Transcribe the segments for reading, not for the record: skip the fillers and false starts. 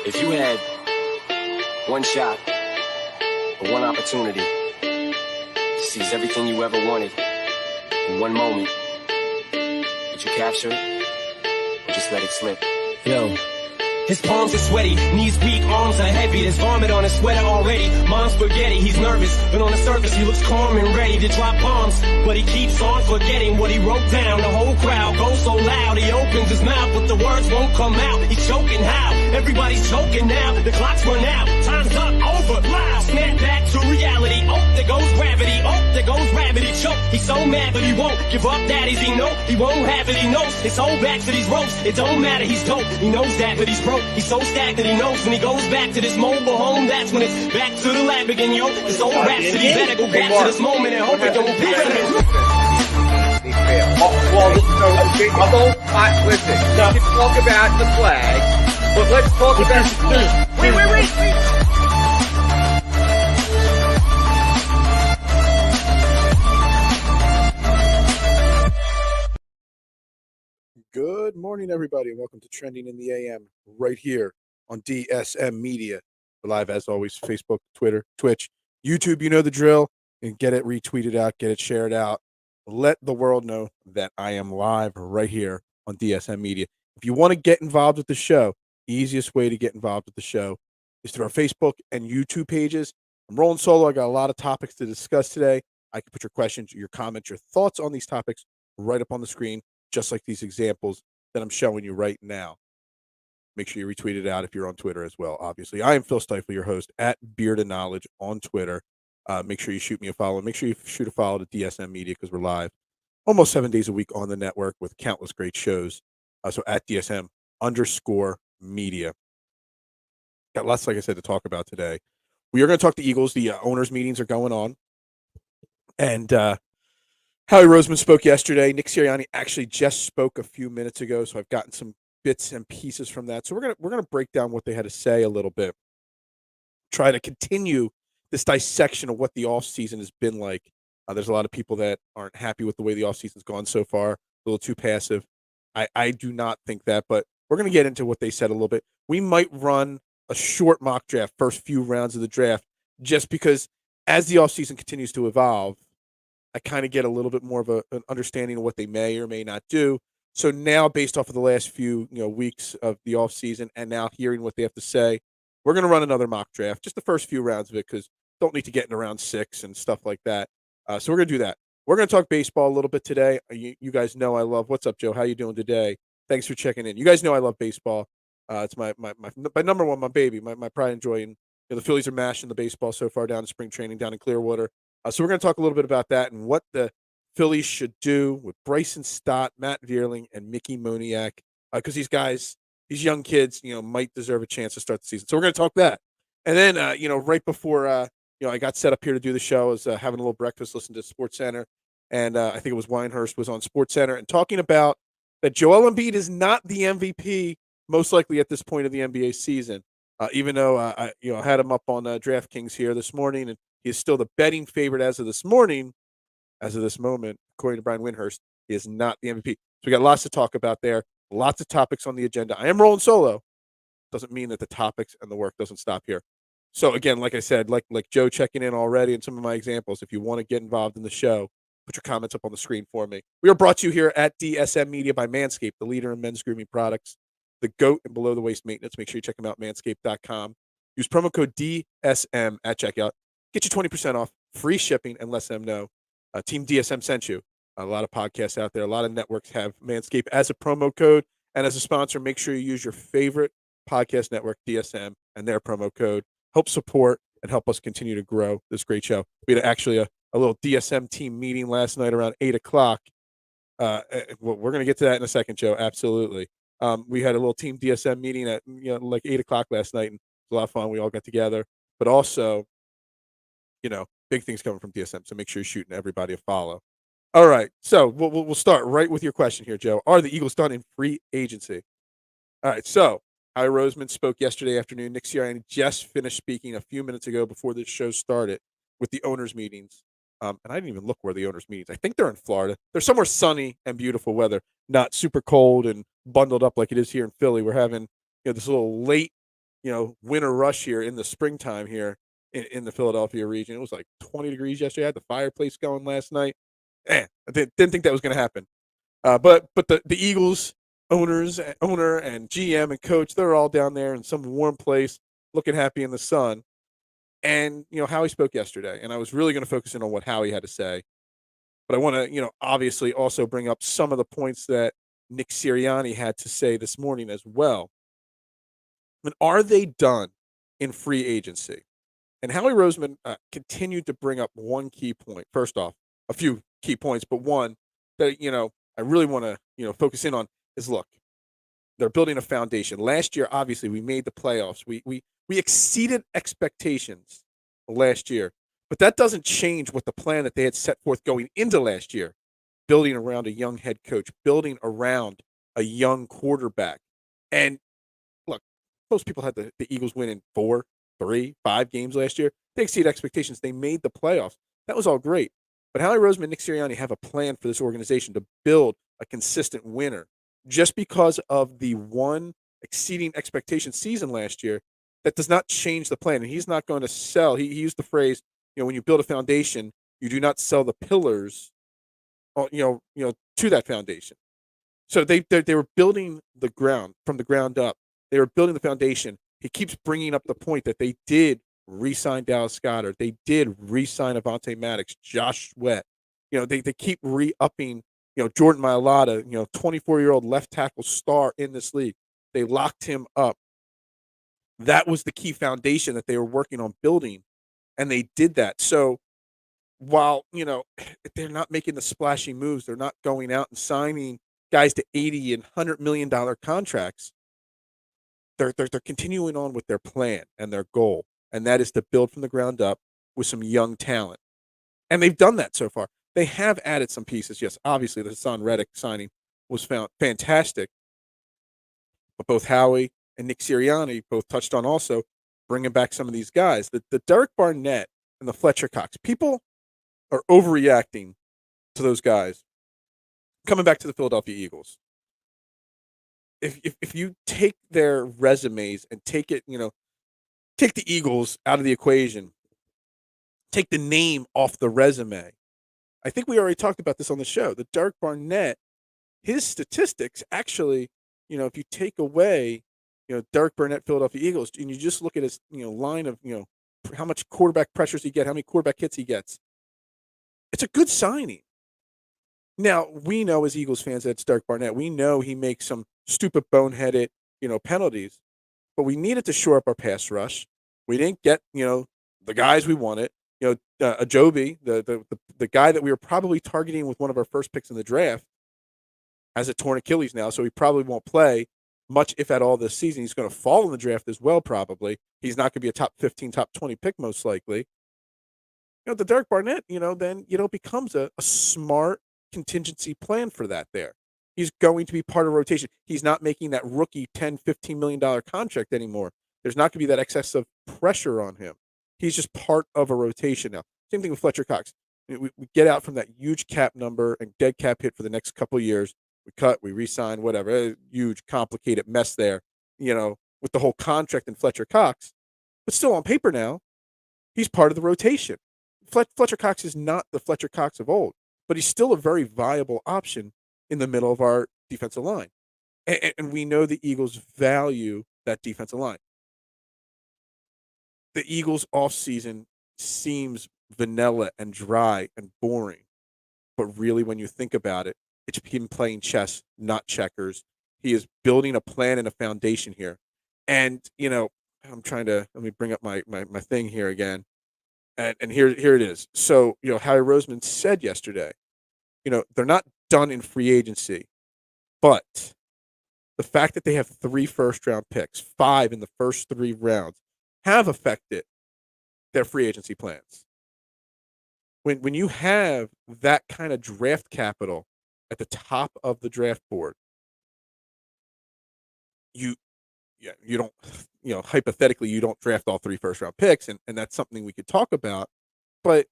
If you had one shot or one opportunity to seize everything you ever wanted in one moment, would you capture it or just let it slip? Yo. His palms are sweaty, knees weak, arms are heavy. There's vomit on his sweater already. Mom's spaghetti, he's nervous, but on the surface he looks calm and ready to drop bombs. But he keeps on forgetting what he wrote down. The whole crowd goes so loud, he opens his mouth, but the words won't come out. He's choking how? Everybody's choking now. The clock's run out, time's up, over, loud. Snap back to reality. Oh, there goes gravity. Oh, there goes gravity. Choke. He's so mad, but he won't give up. Daddies, he know he won't have it. He knows his whole back to these ropes. It don't matter, he's dope. He knows that, but he's broke. He's so stagnant, he knows when he goes back to this mobile home, that's when it's back to the lab again, yo. This old rhapsody better go back to this moment and hope it don't pass him. Listen, we can talk about the flag, but let's talk about... Wait. Good morning, everybody, and welcome to Trending in the AM right here on DSM Media. We're live, as always, Facebook, Twitter, Twitch, YouTube. You know the drill. And get it retweeted out, get it shared out. Let the world know that I am live right here on DSM Media. If you want to get involved with the show, the easiest way to get involved with the show is through our Facebook and YouTube pages. I'm rolling solo. I got a lot of topics to discuss today. I can put your questions, your comments, your thoughts on these topics right up on the screen, just like these examples that I'm showing you right now. Make sure you retweet it out if you're on Twitter as well, obviously. I am Phil Stifle, your host, at Beard of Knowledge on Twitter. Make sure you shoot me a follow. Make sure you shoot a follow to DSM Media because we're live almost 7 days a week on the network with countless great shows. So at DSM_media. Got lots, like I said, to talk about today. We are going to talk to Eagles. The owners' meetings are going on. And Howie Roseman spoke yesterday. Nick Sirianni actually just spoke a few minutes ago, so I've gotten some bits and pieces from that. So we're gonna break down what they had to say a little bit. Try to continue this dissection of what the offseason has been like. There's a lot of people that aren't happy with the way the offseason's gone so far, a little too passive. I do not think that, but we're going to get into what they said a little bit. We might run a short mock draft, first few rounds of the draft, just because as the offseason continues to evolve, I kind of get a little bit more of an understanding of what they may or may not do. So now, based off of the last few weeks of the offseason and now hearing what they have to say, we're going to run another mock draft, just the first few rounds of it, because don't need to get in around 6 and stuff like that. So we're going to do that. We're going to talk baseball a little bit today. You guys know I love. What's up, Joe? How you doing today? Thanks for checking in. You guys know I love baseball. It's my number one, my baby, my pride and joy. And the Phillies are mashing the baseball so far down in spring training down in Clearwater. So we're going to talk a little bit about that and what the Phillies should do with Bryson, Stott, Matt Vierling, and Mickey Moniak, because these guys, these young kids, might deserve a chance to start the season. So we're going to talk that. And then, right before, I got set up here to do the show, I was having a little breakfast, listening to SportsCenter, and I think it was Winehurst was on SportsCenter and talking about that Joel Embiid is not the MVP, most likely at this point of the NBA season, even though I had him up on DraftKings here this morning, and he is still the betting favorite as of this morning. As of this moment, according to Brian Winhurst, he is not the MVP. So we got lots to talk about there, lots of topics on the agenda. I am rolling solo. Doesn't mean that the topics and the work doesn't stop here. So again, like I said, like Joe checking in already and some of my examples, if you want to get involved in the show, put your comments up on the screen for me. We are brought to you here at DSM Media by Manscaped, the leader in men's grooming products, the GOAT and below the waist maintenance. Make sure you check them out, manscaped.com. Use promo code DSM at checkout. Get you 20% off, free shipping, and let them know Team DSM sent you. A lot of podcasts out there. A lot of networks have Manscaped as a promo code and as a sponsor. Make sure you use your favorite podcast network, DSM, and their promo code. Help support and help us continue to grow this great show. We had actually a little DSM team meeting last night around 8 o'clock. We're going to get to that in a second, Joe. Absolutely. We had a little team DSM meeting at like 8 o'clock last night, and it was a lot of fun. We all got together. But also, big things coming from DSM, so make sure you're shooting everybody a follow. All right, so we'll start right with your question here, Joe. Are the Eagles done in free agency? All right, so Howie Roseman spoke yesterday afternoon. Nick Sirianni just finished speaking a few minutes ago before this show started with the owners' meetings. And I didn't even look where the owners' meetings. I think they're in Florida. They're somewhere sunny and beautiful weather, not super cold and bundled up like it is here in Philly. We're having this little late winter rush here in the springtime here in the Philadelphia region. It was like 20 degrees yesterday. I had the fireplace going last night. I didn't think that was going to happen. But the Eagles owner and GM and coach, they're all down there in some warm place, looking happy in the sun. And Howie spoke yesterday, and I was really going to focus in on what Howie had to say. But I want to obviously also bring up some of the points that Nick Sirianni had to say this morning as well. I mean, are they done in free agency? And Howie Roseman continued to bring up one key point. First off, a few key points, but one that I really want to focus in on is, look, they're building a foundation. Last year, obviously, we made the playoffs. We exceeded expectations last year, but that doesn't change what the plan that they had set forth going into last year, building around a young head coach, building around a young quarterback. And look, most people had the Eagles win in 4, 3, 5 games last year. They exceeded expectations. They made the playoffs. That was all great. But Howie Roseman and Nick Sirianni have a plan for this organization to build a consistent winner. Just because of the one exceeding expectation season last year, that does not change the plan. And he's not going to sell. He used the phrase, when you build a foundation, you do not sell the pillars, to that foundation. So they were building the ground from the ground up. They were building the foundation. He keeps bringing up the point that they did re-sign Dallas Goedert. They did re-sign Avonte Maddox, Josh Sweat. They keep re-upping, Jordan Mailata, 24-year-old left tackle star in this league. They locked him up. That was the key foundation that they were working on building, and they did that. So while, they're not making the splashy moves, they're not going out and signing guys to $80 and $100 million contracts. They're continuing on with their plan and their goal, and that is to build from the ground up with some young talent. And they've done that so far. They have added some pieces. Yes, obviously the Hassan Reddick signing was found fantastic. But both Howie and Nick Sirianni both touched on also bringing back some of these guys. The Derek Barnett and the Fletcher Cox. People are overreacting to those guys coming back to the Philadelphia Eagles. If you take their resumes and take it, take the Eagles out of the equation, take the name off the resume. I think we already talked about this on the show. The Derek Barnett, his statistics actually, if you take away, Derek Barnett, Philadelphia Eagles, and you just look at his, line of, how much quarterback pressures he gets, how many quarterback hits he gets, it's a good signing. Now, we know as Eagles fans that it's Derek Barnett. We know he makes some stupid, boneheaded, penalties, but we needed to shore up our pass rush. We didn't get, the guys we wanted. Ajobi, the guy that we were probably targeting with one of our first picks in the draft, has a torn Achilles now, so he probably won't play much, if at all, this season. He's going to fall in the draft as well, probably. He's not going to be a top 15, top 20 pick, most likely. The Derek Barnett, then, becomes a smart contingency plan for that there. He's going to be part of rotation. He's not making that rookie $10, $15 million contract anymore. There's not going to be that excessive pressure on him. He's just part of a rotation now. Same thing with Fletcher Cox. We get out from that huge cap number and dead cap hit for the next couple of years. We cut, we re-sign, whatever. A huge, complicated mess there, with the whole contract and Fletcher Cox. But still on paper now, he's part of the rotation. Fletcher Cox is not the Fletcher Cox of old, but he's still a very viable option in the middle of our defensive line. And we know the Eagles value that defensive line. The Eagles' offseason seems vanilla and dry and boring. But really, when you think about it, it's him playing chess, not checkers. He is building a plan and a foundation here. And, I'm trying to, let me bring up my thing here again. And here it is. So, Howie Roseman said yesterday, they're not done in free agency, but the fact that they have 3 first-round picks, 5 in the first 3 rounds, have affected their free agency plans. When you have that kind of draft capital at the top of the draft board, you don't, hypothetically, you don't draft all 3 first-round picks, and that's something we could talk about. But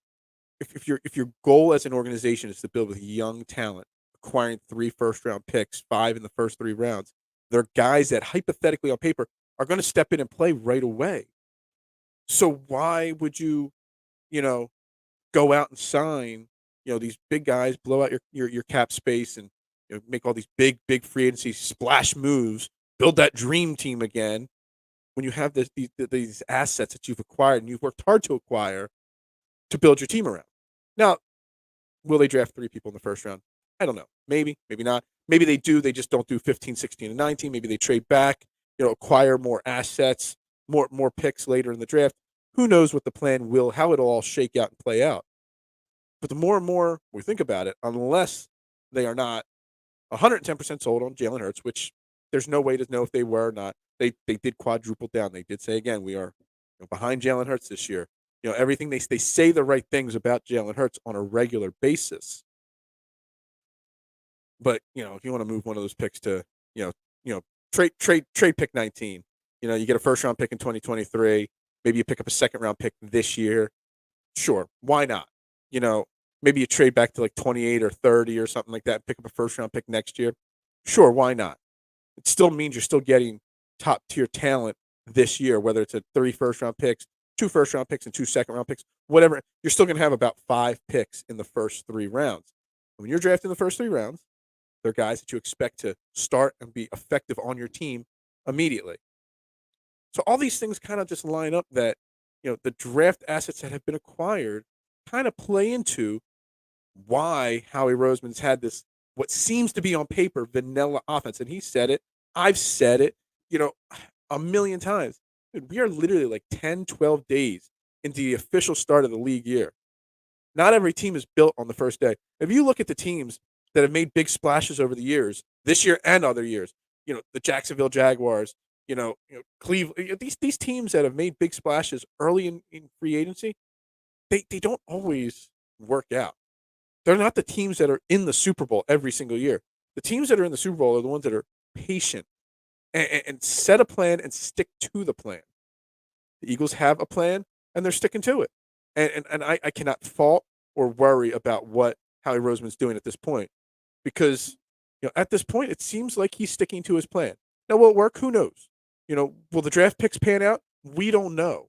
if your goal as an organization is to build with young talent, acquiring 3 first-round picks, 5 in the first 3 rounds, they're guys that hypothetically on paper are going to step in and play right away. So why would you, go out and sign, these big guys, blow out your cap space, and make all these big free agency splash moves, build that dream team again, when you have these assets that you've acquired and you've worked hard to acquire to build your team around. Now, will they draft 3 people in the first round? I don't know. Maybe, maybe not. Maybe they do. They just don't do 15, 16, and 19. Maybe they trade back, acquire more assets, more picks later in the draft. Who knows what the plan will, how it'll all shake out and play out. But the more and more we think about it, unless they are not 110% sold on Jalen Hurts, which there's no way to know if they were or not. They did quadruple down. They did say, again, we are behind Jalen Hurts this year. Everything they say the right things about Jalen Hurts on a regular basis. But, if you want to move one of those picks to, trade pick 19, you get a first round pick in 2023, maybe you pick up a second round pick this year. Sure. Why not? Maybe you trade back to like 28 or 30 or something like that, and pick up a first round pick next year. Sure. Why not? It still means you're still getting top tier talent this year, whether it's 3 first round picks, 2 first round picks, and 2 second round picks, whatever. You're still going to have about 5 picks in the first 3 rounds. When you're drafting the first 3 rounds, they're guys that you expect to start and be effective on your team immediately. So all these things kind of just line up that, the draft assets that have been acquired kind of play into why Howie Roseman's had this, what seems to be on paper, vanilla offense. And he said it. I've said it, a million times. Dude, we are literally like 10, 12 days into the official start of the league year. Not every team is built on the first day. If you look at the teams that have made big splashes over the years, this year and other years, the Jacksonville Jaguars, Cleveland, these teams that have made big splashes early in free agency, they don't always work out. They're not the teams that are in the Super Bowl every single year. The teams that are in the Super Bowl are the ones that are patient and set a plan and stick to the plan. The Eagles have a plan, and they're sticking to it. And I cannot fault or worry about what Howie Roseman's doing at this point, because at this point it seems like he's sticking to his plan. Now, will it work? Who knows? Will the draft picks pan out? We don't know.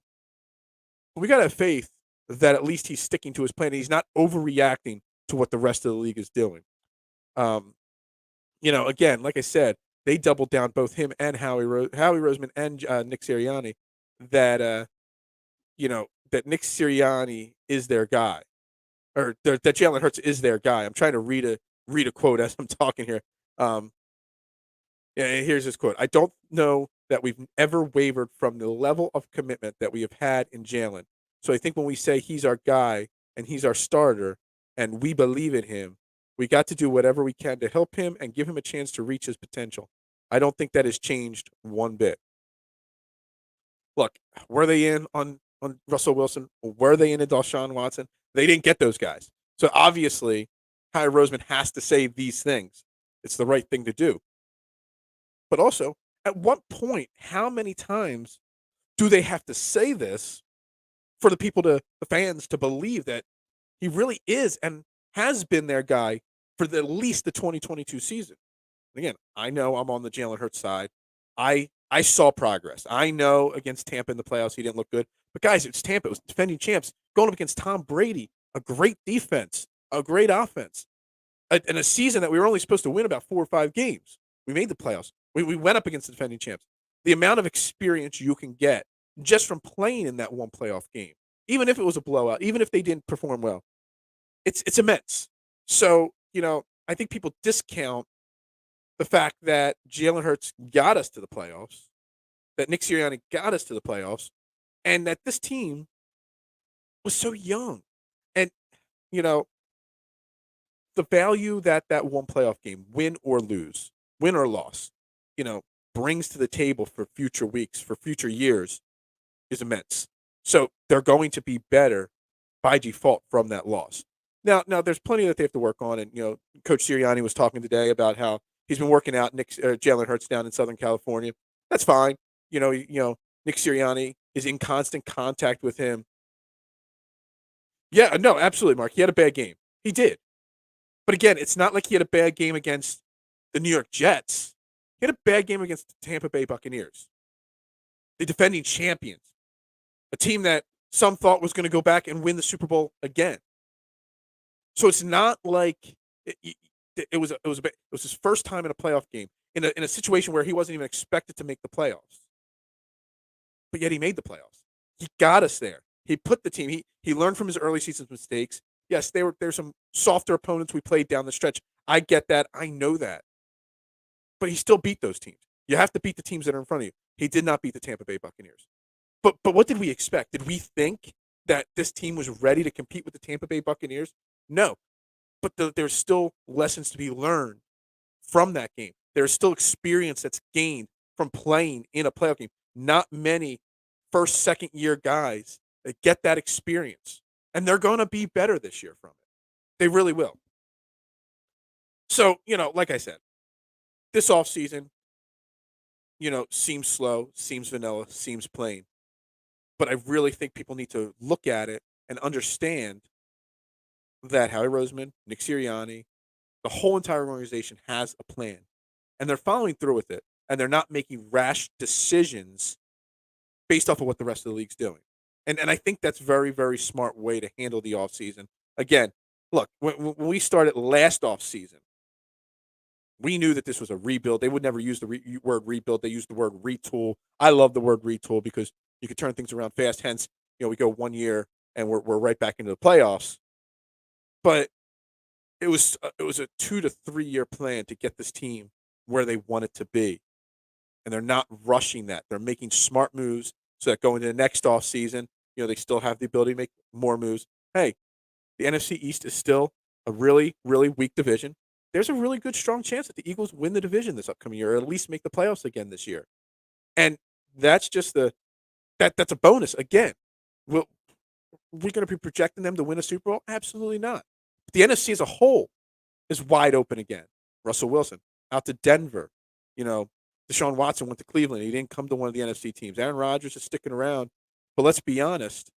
But we got to have faith that at least he's sticking to his plan and he's not overreacting to what the rest of the league is doing. Again, like I said, they doubled down, both him and Howie Roseman and Nick Sirianni, that that Nick Sirianni is their guy, or that Jalen Hurts is their guy. I'm trying to read a quote as I'm talking here. Here's this quote. I don't know that we've ever wavered from the level of commitment that we have had in Jalen. So I think when we say he's our guy and he's our starter and we believe in him, we got to do whatever we can to help him and give him a chance to reach his potential. I don't think that has changed one bit. Look, were they in on Russell Wilson? Were they in on Deshaun Watson? They didn't get those guys. So obviously, Howie Roseman has to say these things. It's the right thing to do. But also, at what point, how many times do they have to say this for the fans to believe that he really is and has been their guy for at least the 2022 season? Again, I know I'm on the Jalen Hurts side. I saw progress. I know against Tampa in the playoffs he didn't look good. But guys, it's Tampa. It was defending champs going up against Tom Brady, a great defense, a great offense, in a season that we were only supposed to win about 4 or 5 games. We made the playoffs. We went up against the defending champs. The amount of experience you can get just from playing in that one playoff game, even if it was a blowout, even if they didn't perform well, it's immense. So, I think people discount the fact that Jalen Hurts got us to the playoffs, that Nick Sirianni got us to the playoffs, and that this team was so young. And, the value that one playoff game, win or lose, win or loss, brings to the table for future weeks, for future years, is immense. So they're going to be better by default from that loss. Now, there's plenty that they have to work on, and Coach Sirianni was talking today about how he's been working out Jalen Hurts down in Southern California. That's fine. Nick Sirianni is in constant contact with him. Yeah, no, absolutely, Mark. He had a bad game. He did. But again, it's not like he had a bad game against the New York Jets. He had a bad game against the Tampa Bay Buccaneers. the defending champions, a team that some thought was going to go back and win the Super Bowl again. So it's not like it was his first time in a playoff game in a situation where he wasn't even expected to make the playoffs, but yet he made the playoffs. He got us there. He put the team. He learned from his early season mistakes. Yes, there's some softer opponents we played down the stretch. I get that. I know that. But he still beat those teams. You have to beat the teams that are in front of you. He did not beat the Tampa Bay Buccaneers. But what did we expect? Did we think that this team was ready to compete with the Tampa Bay Buccaneers? No. But there's still lessons to be learned from that game. There's still experience that's gained from playing in a playoff game. Not many first, second year guys that get that experience. And they're going to be better this year from it. They really will. So, like I said, this offseason, seems slow, seems vanilla, seems plain. But I really think people need to look at it and understand that Howie Roseman, Nick Sirianni, the whole entire organization has a plan. And they're following through with it. And they're not making rash decisions based off of what the rest of the league's doing. And I think that's very, very smart way to handle the offseason. Again, look, when we started last offseason, we knew that this was a rebuild. They would never use the word rebuild. They used the word retool. I love the word retool because you can turn things around fast. Hence, we go 1 year and we're right back into the playoffs. But it was a 2 to 3 year plan to get this team where they want it to be. And they're not rushing that. They're making smart moves so that going into the next offseason, they still have the ability to make more moves. Hey, the NFC East is still a really, really weak division. There's a really good, strong chance that the Eagles win the division this upcoming year, or at least make the playoffs again this year. And that's just that's a bonus. Again, we're going to be projecting them to win a Super Bowl? Absolutely not. But the NFC as a whole is wide open again. Russell Wilson out to Denver. Deshaun Watson went to Cleveland. He didn't come to one of the NFC teams. Aaron Rodgers is sticking around. But let's be honest,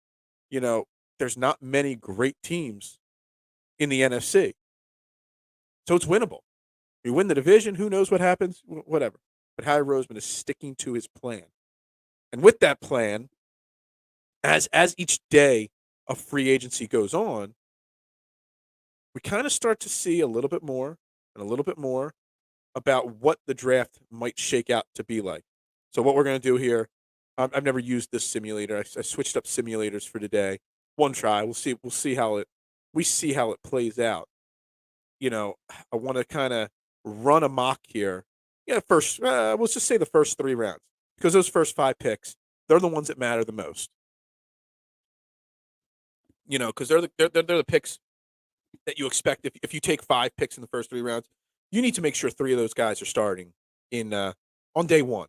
there's not many great teams in the NFC. So it's winnable. We win the division. Who knows what happens? Whatever. But Howie Roseman is sticking to his plan. And with that plan, as each day of free agency goes on, we kind of start to see a little bit more and a little bit more about what the draft might shake out to be like. So what we're going to do here, I've never used this simulator. I switched up simulators for today. One try. We'll see how it plays out. I want to kind of run a mock here. First, let's just say the first 3 rounds, because those first 5 picks, they're the ones that matter the most. Because they're the picks that you expect. If you take 5 picks in the first 3 rounds, you need to make sure 3 of those guys are starting on day 1.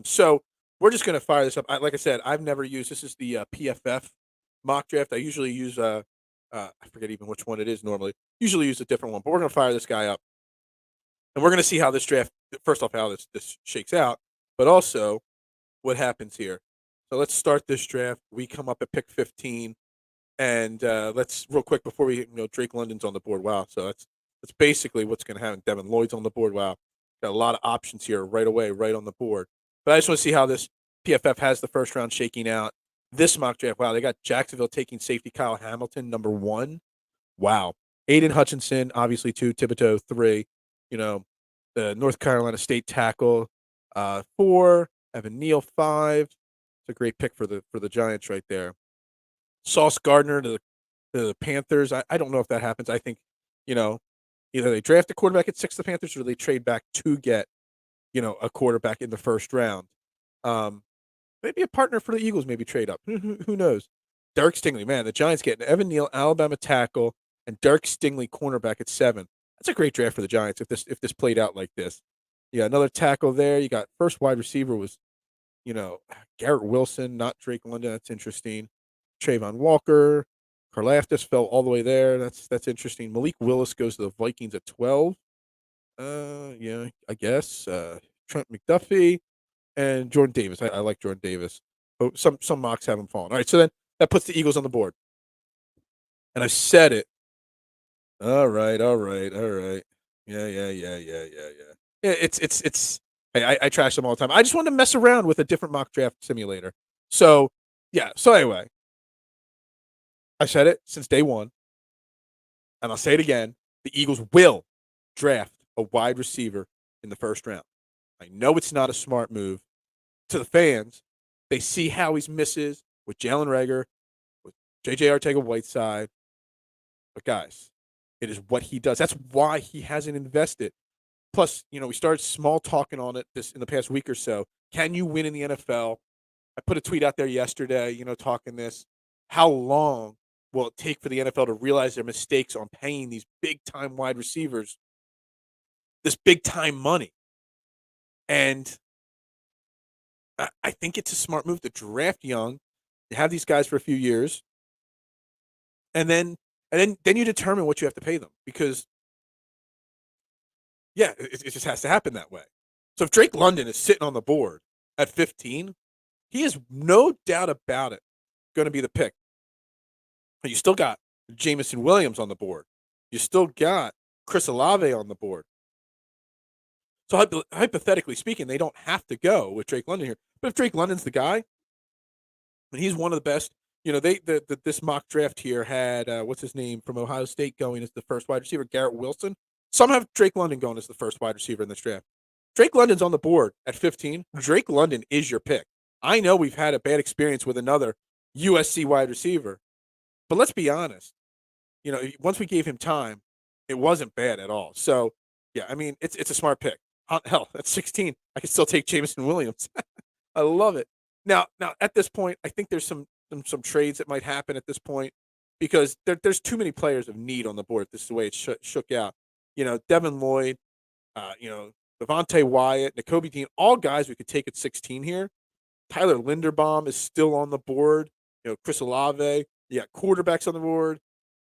So we're just going to fire this up. Like I said, I've never used this. Is the PFF mock draft. I usually use I forget even which one it is normally. Usually use a different one, but we're going to fire this guy up. And we're going to see how this draft, first off, how this shakes out, but also what happens here. So let's start this draft. We come up at pick 15, and let's, real quick, before we, Drake London's on the board. Wow. So that's basically what's going to happen. Devin Lloyd's on the board. Wow. Got a lot of options here right away, right on the board. But I just want to see how this PFF has the first round shaking out. This mock draft, wow, they got Jacksonville taking safety Kyle Hamilton, number 1. Wow. Aiden Hutchinson, obviously 2, Thibodeau 3. The North Carolina State tackle 4, Evan Neal 5. It's a great pick for the Giants right there. Sauce Gardner to the Panthers. I don't know if that happens. I think, either they draft a quarterback at 6, the Panthers, or they trade back to get, a quarterback in the first round. Maybe a partner for the Eagles, maybe trade up. Who knows? Derek Stingley, man, the Giants getting Evan Neal, Alabama tackle, and Derek Stingley, cornerback at 7. That's a great draft for the Giants if this played out like this. Yeah, another tackle there. You got first wide receiver was, Garrett Wilson, not Drake London. That's interesting. Trayvon Walker, Karlaftis fell all the way there. That's interesting. Malik Willis goes to the Vikings at 12. Yeah, I guess. Trent McDuffie. And Jordan Davis. I like Jordan Davis. But some mocks have him fallen. All right, so then that puts the Eagles on the board. And I said it. All right. Yeah. Yeah, it's I trash them all the time. I just wanted to mess around with a different mock draft simulator. So, yeah. So, anyway, I said it since day one, and I'll say it again. The Eagles will draft a wide receiver in the first round. I know it's not a smart move. To the fans, they see Howie's misses with Jalen Reagor, with J.J. Arcega-Whiteside. But, guys, it is what he does. That's why he hasn't invested. Plus, we started small talking on it in the past week or so. Can you win in the NFL? I put a tweet out there yesterday, talking this. How long will it take for the NFL to realize their mistakes on paying these big-time wide receivers this big-time money? And I think it's a smart move to draft young, to have these guys for a few years, and then you determine what you have to pay them. Because, yeah, it just has to happen that way. So if Drake London is sitting on the board at 15, he is no doubt about it going to be the pick. You still got Jameson Williams on the board. You still got Chris Olave on the board. So hypothetically speaking, they don't have to go with Drake London here. But if Drake London's the guy, and he's one of the best, this mock draft here had what's his name from Ohio State going as the first wide receiver, Garrett Wilson. Some have Drake London going as the first wide receiver in this draft. Drake London's on the board at 15. Drake London is your pick. I know we've had a bad experience with another USC wide receiver, but let's be honest. Once we gave him time, it wasn't bad at all. So, yeah, I mean, it's a smart pick. Hell, at 16, I can still take Jameson Williams. I love it. Now, at this point, I think there's some trades that might happen at this point because there's too many players of need on the board. This is the way it shook out. Devin Lloyd, Devontae Wyatt, Nakobe Dean, all guys we could take at 16 here. Tyler Linderbaum is still on the board. Chris Olave. You got quarterbacks on the board.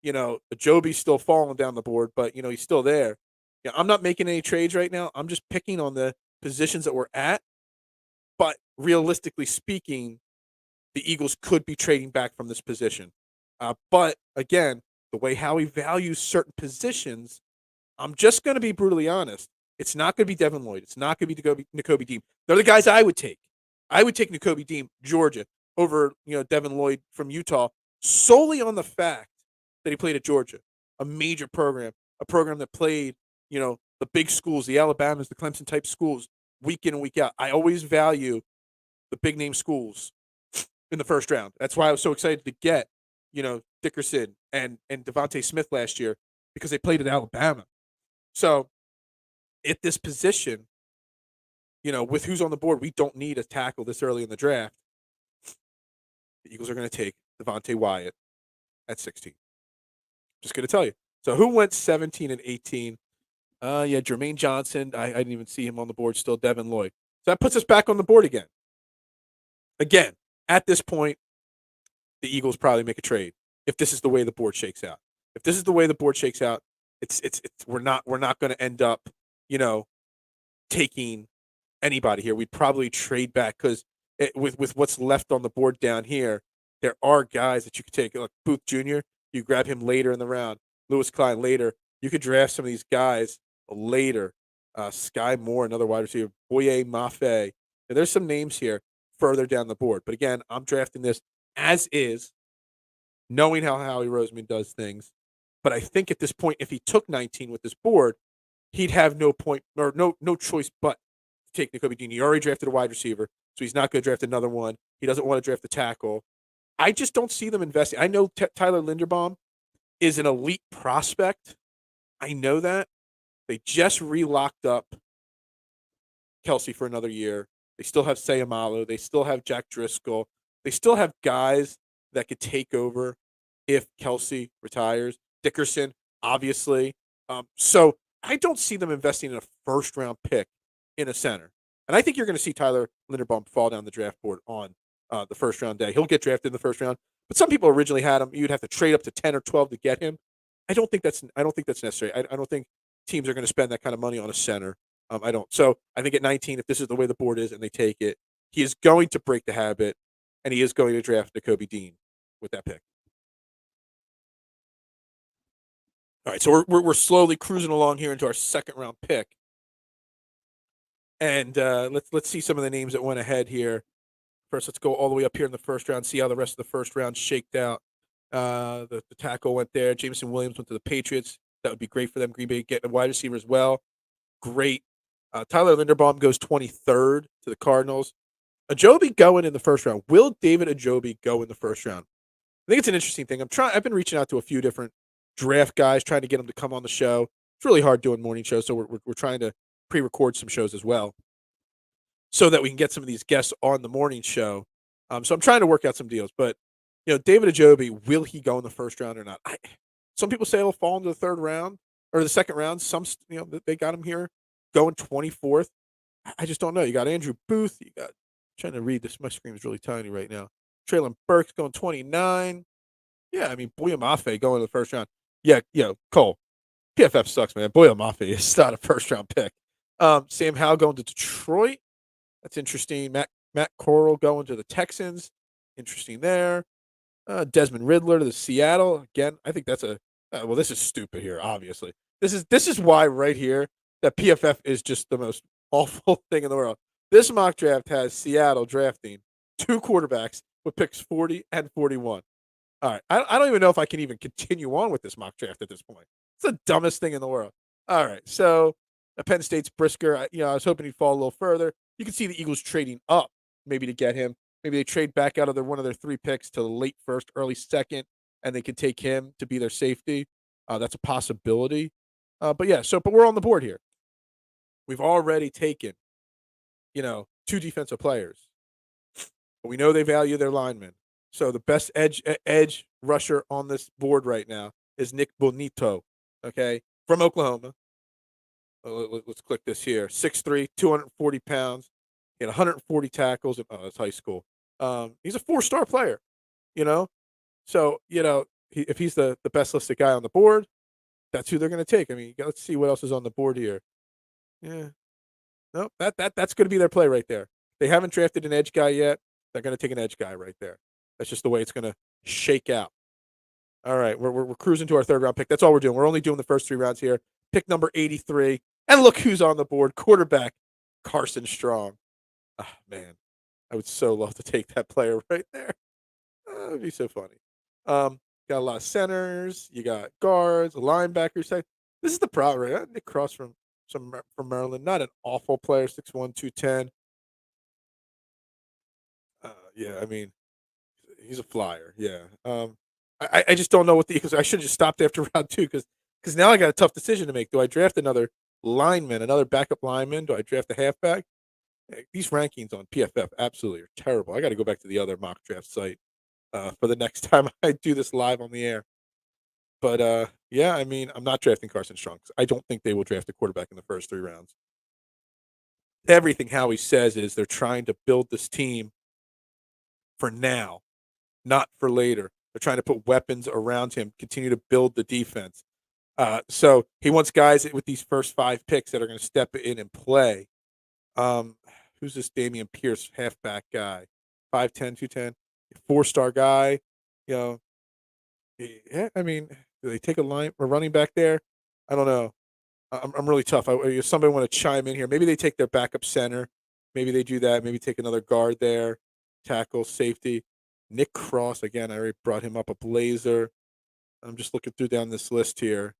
Ajobi's still falling down the board, but he's still there. I'm not making any trades right now. I'm just picking on the positions that we're at. But realistically speaking, the Eagles could be trading back from this position. But again, the way Howie values certain positions, I'm just going to be brutally honest. It's not going to be Devin Lloyd. It's not going to be Nakobe Dean. They're the guys I would take. I would take Nakobe Dean, Georgia, over Devin Lloyd from Utah, solely on the fact that he played at Georgia, a major program, a program that played the big schools, the Alabamas, the Clemson type schools, week in and week out. I always value the big name schools in the first round. That's why I was so excited to get Dickerson and Devontae Smith last year because they played at Alabama. So at this position, with who's on the board, we don't need a tackle this early in the draft. The Eagles are going to take Devontae Wyatt at 16. Just going to tell you. So who went 17 and 18? Jermaine Johnson. I didn't even see him on the board still. Devin Lloyd. So that puts us back on the board again. Again, at this point, the Eagles probably make a trade if this is the way the board shakes out. If this is the way the board shakes out, it's we're not going to end up, taking anybody here. We'd probably trade back because with what's left on the board down here, there are guys that you could take. Like Booth Jr., you grab him later in the round. Lewis Klein later. You could draft some of these guys later. Sky Moore, another wide receiver. Boye Mafe. And there's some names here further down the board. But again, I'm drafting this as is, knowing how Howie Roseman does things. But I think at this point, if he took 19 with this board, he'd have no point or no choice but to take Nakobe Dean. He already drafted a wide receiver, so he's not going to draft another one. He doesn't want to draft a tackle. I just don't see them investing. I know Tyler Linderbaum is an elite prospect. I know that. They just re-locked up Kelsey for another year. They still have Sayamalu. They still have Jack Driscoll. They still have guys that could take over if Kelsey retires. Dickerson, obviously. So I don't see them investing in a first-round pick in a center. And I think you're going to see Tyler Linderbaum fall down the draft board on the first-round day. He'll get drafted in the first round. But some people originally had him. You'd have to trade up to 10 or 12 to get him. I don't think that's necessary. I don't think teams are going to spend that kind of money on a center. I don't. So I think at 19, if this is the way the board is and they take it, he is going to break the habit, and he is going to draft Nakobe Dean with that pick. All right, so we're slowly cruising along here into our second round pick. And let's see some of the names that went ahead here. First, let's go all the way up here in the first round, see how the rest of the first round shaked out. The tackle went there. Jameson Williams went to the Patriots. That would be great for them. Green Bay getting a wide receiver as well. Great. Tyler Linderbaum goes 23rd to the Cardinals. Ajobi going in the first round. Will David Ajobi go in the first round? I think it's an interesting thing. I've been reaching out to a few different draft guys, trying to get them to come on the show. It's really hard doing morning shows, so we're trying to pre-record some shows as well, so that we can get some of these guests on the morning show. So I'm trying to work out some deals. But David Ajobi, will he go in the first round or not? Some people say he'll fall into the third round or the second round. Some they got him here going 24th. I just don't know. You got Andrew Booth. You got trying to read this. My screen is really tiny right now. Traylon Burks going 29. Yeah, I mean, Boya Mafe going to the first round. Yeah, Cole. PFF sucks, man. Boya Mafe is not a first-round pick. Sam Howell going to Detroit. That's interesting. Matt Corral going to the Texans. Interesting there. Desmond Riddler to the Seattle. Again, I think that's this is stupid here, obviously. This is why right here that PFF is just the most awful thing in the world. This mock draft has Seattle drafting 2 quarterbacks with picks 40 and 41. All right. I don't even know if I can even continue on with this mock draft at this point. It's the dumbest thing in the world. All right. So Penn State's Brisker, I was hoping he'd fall a little further. You can see the Eagles trading up maybe to get him. Maybe they trade back out of one of their 3 picks to the late first, early second, and they can take him to be their safety. That's a possibility. But we're on the board here. We've already taken, 2 defensive players. But we know they value their linemen. So the best edge rusher on this board right now is Nick Bonito, okay, from Oklahoma. Let's click this here. 6'3", 240 pounds, he had 140 tackles. That's high school. He's a 4-star player, So, if he's the best listed guy on the board, that's who they're going to take. I mean, let's see what else is on the board here. Yeah. No, that's going to be their play right there. They haven't drafted an edge guy yet. They're going to take an edge guy right there. That's just the way it's going to shake out. All right, we're cruising to our 3rd round pick. That's all we're doing. We're only doing the first 3 rounds here. Pick number 83. And look who's on the board. Quarterback, Carson Strong. Oh, man. I would so love to take that player right there. That would be so funny. Got a lot of centers. You got guards, linebackers. This is the problem, right? Nick Cross from Maryland. Not an awful player, 6'1", 210. Yeah, I mean, he's a flyer. Yeah. I just don't know what the Eagles. I should have just stopped after round 2 because now I got a tough decision to make. Do I draft another lineman, another backup lineman? Do I draft a halfback? These rankings on PFF absolutely are terrible. I got to go back to the other mock draft site for the next time I do this live on the air. But I mean, I'm not drafting Carson Strong. I don't think they will draft a quarterback in the first 3 rounds. Everything Howie says is they're trying to build this team for now, not for later. They're trying to put weapons around him, continue to build the defense. So he wants guys with these first 5 picks that are going to step in and play. Who's this Damian Pierce halfback guy? 5'10", 210, 4-star guy. Yeah, I mean, do they take a running back there? I don't know. I'm really tough. If somebody want to chime in here, maybe they take their backup center. Maybe they do that. Maybe take another guard there, tackle, safety. Nick Cross, again, I already brought him up, a Blazer. I'm just looking through down this list here.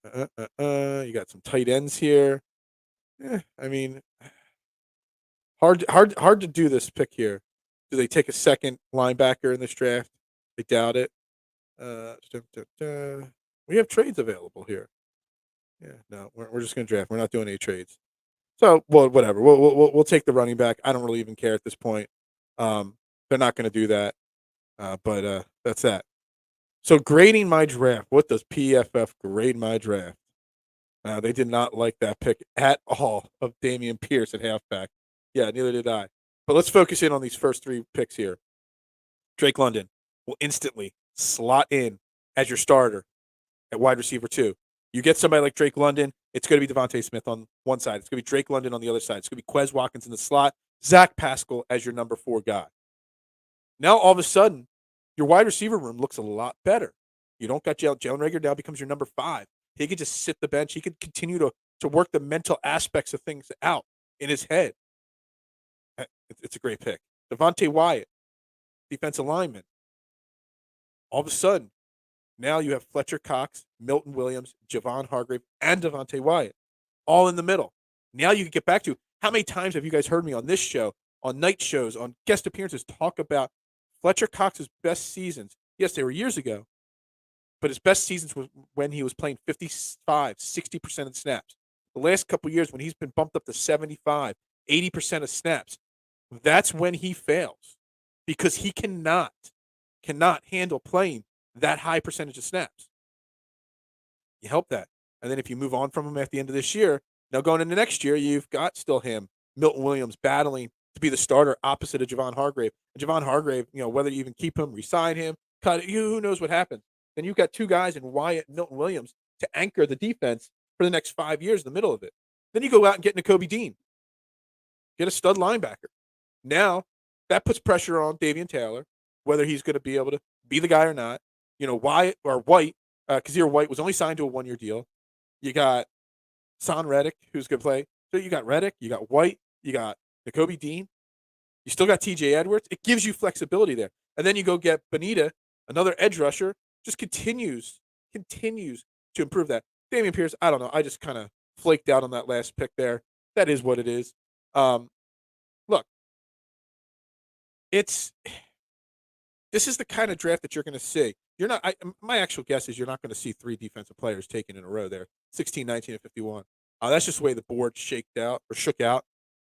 You got some tight ends here. I mean, hard to do this pick here. Do they take a second linebacker in this draft? I doubt it. We have trades available here. Yeah, no, we're just going to draft. We're not doing any trades. So, whatever. We'll take the running back. I don't really even care at this point. They're not going to do that. But that's that. So grading my draft. What does PFF grade my draft? They did not like that pick at all of Damian Pierce at halfback. Yeah, neither did I. But let's focus in on these first 3 picks here. Drake London will instantly slot in as your starter at wide receiver 2. You get somebody like Drake London, it's going to be Devontae Smith on one side. It's going to be Drake London on the other side. It's going to be Quez Watkins in the slot, Zach Pascal as your number 4 guy. Now, all of a sudden, your wide receiver room looks a lot better. You don't got Jalen Reagor now becomes your number 5. He could just sit the bench. He could continue to work the mental aspects of things out. in his head. It's a great pick. Devontae Wyatt, defensive lineman. All of a sudden, now you have Fletcher Cox, Milton Williams, Javon Hargrave, and Devontae Wyatt all in the middle. Now you can get back to how many times have you guys heard me on this show, on night shows, on guest appearances talk about Fletcher Cox's best seasons? Yes, they were years ago, but his best seasons was when he was playing 55, 60% of the snaps. The last couple of years when he's been bumped up to 75, 80% of snaps, that's when he fails because he cannot handle playing that high percentage of snaps. You help that. And then if you move on from him at the end of this year, now going into next year, you've got still him, Milton Williams, battling to be the starter opposite of Javon Hargrave. And Javon Hargrave, whether you even keep him, re-sign him, cut it, who knows what happens. Then you've got two guys in Wyatt and Milton Williams to anchor the defense for the next 5 years in the middle of it. Then you go out and get Nakobe Dean. Get a stud linebacker. Now, that puts pressure on Davian Taylor, whether he's going to be able to be the guy or not. Wyatt or White, Kazir White was only signed to a 1-year deal. You got Son Reddick, who's going to play. So you got Reddick, you got White, you got Nakobe Dean. You still got TJ Edwards. It gives you flexibility there. And then you go get Bonita, another edge rusher, just continues to improve that. Dameon Pierce, I don't know. I just kind of flaked out on that last pick there. That is what it is. Look, this is the kind of draft that you're going to see. My actual guess is you're not going to see 3 defensive players taken in a row there, 16, 19, and 51. That's just the way the board shook out.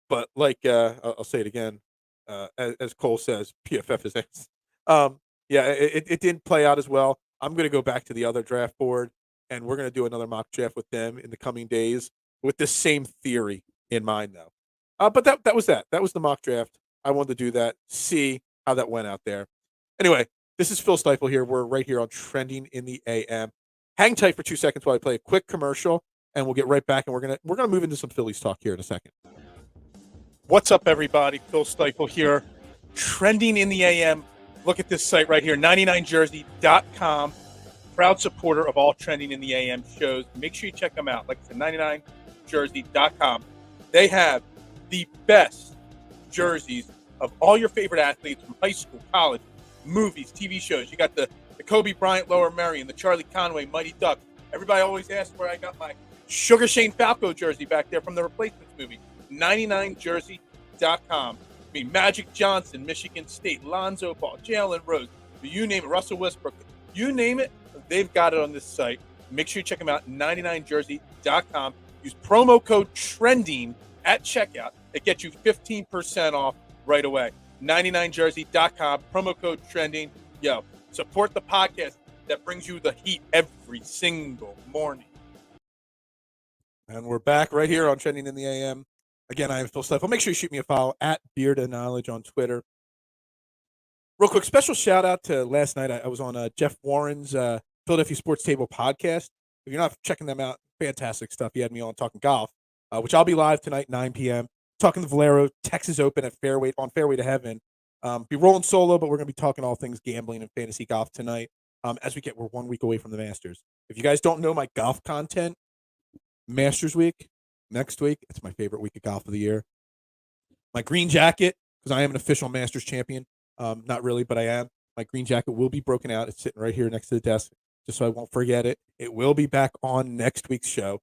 But like I'll say it again, as Cole says, PFF is ass. It didn't play out as well. I'm going to go back to the other draft board, and we're going to do another mock draft with them in the coming days with the same theory in mind, though. But that was that. That was the mock draft. I wanted to do that, see how that went out there. Anyway, this is Phil Stiefel here. We're right here on Trending in the AM. Hang tight for 2 seconds while I play a quick commercial, and we'll get right back, and we're gonna move into some Phillies talk here in a second. What's up, everybody? Phil Stiefel here. Trending in the AM. Look at this site right here, 99jersey.com. Proud supporter of all Trending in the AM shows. Make sure you check them out. Like I said, 99jersey.com. They have the best jerseys of all your favorite athletes from high school, college, movies, TV shows. You got the Kobe Bryant, Lower Merion, the Charlie Conway, Mighty Ducks. Everybody always asks where I got my Sugar Shane Falco jersey back there from the Replacements movie. 99jersey.com. Magic Johnson, Michigan State, Lonzo Ball, Jalen Rose, you name it, Russell Westbrook, you name it, they've got it on this site. Make sure you check them out, 99jersey.com. Use promo code TRENDING at checkout. It gets you 15% off right away. 99jersey.com, promo code TRENDING. Yo, support the podcast that brings you the heat every single morning. And we're back right here on Trending in the AM. Again, I am Phil Stiefel. Make sure you shoot me a follow at Beard of Knowledge on Twitter. Real quick, special shout out to last night. I was on Jeff Warren's Philadelphia Sports Table podcast. If you're not checking them out, fantastic stuff. He had me on talking golf, which I'll be live tonight, 9 p.m. Talking the Valero Texas Open at Fairway to Heaven. Be rolling solo, but we're going to be talking all things gambling and fantasy golf tonight. We're 1 week away from the Masters. If you guys don't know my golf content, Masters week, next week, it's my favorite week of golf of the year. My green jacket, because I am an official Masters champion. Not really, but I am. My green jacket will be broken out. It's sitting right here next to the desk, just so I won't forget it. It will be back on next week's show.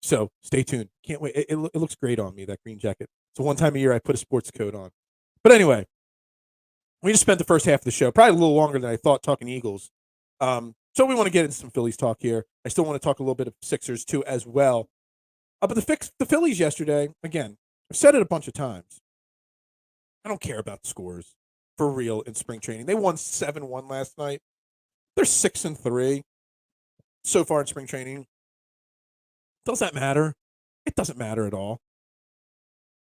So stay tuned. Can't wait. It looks great on me, that green jacket. So one time a year I put a sports coat on. But anyway, we just spent the first half of the show, probably a little longer than I thought, talking Eagles. So we want to get into some Phillies talk here. I still want to talk a little bit of Sixers too as well. But the Phillies yesterday, again, I've said it a bunch of times. I don't care about the scores for real in spring training. They won 7-1 last night. They're 6-3 so far in spring training. Does that matter? It doesn't matter at all.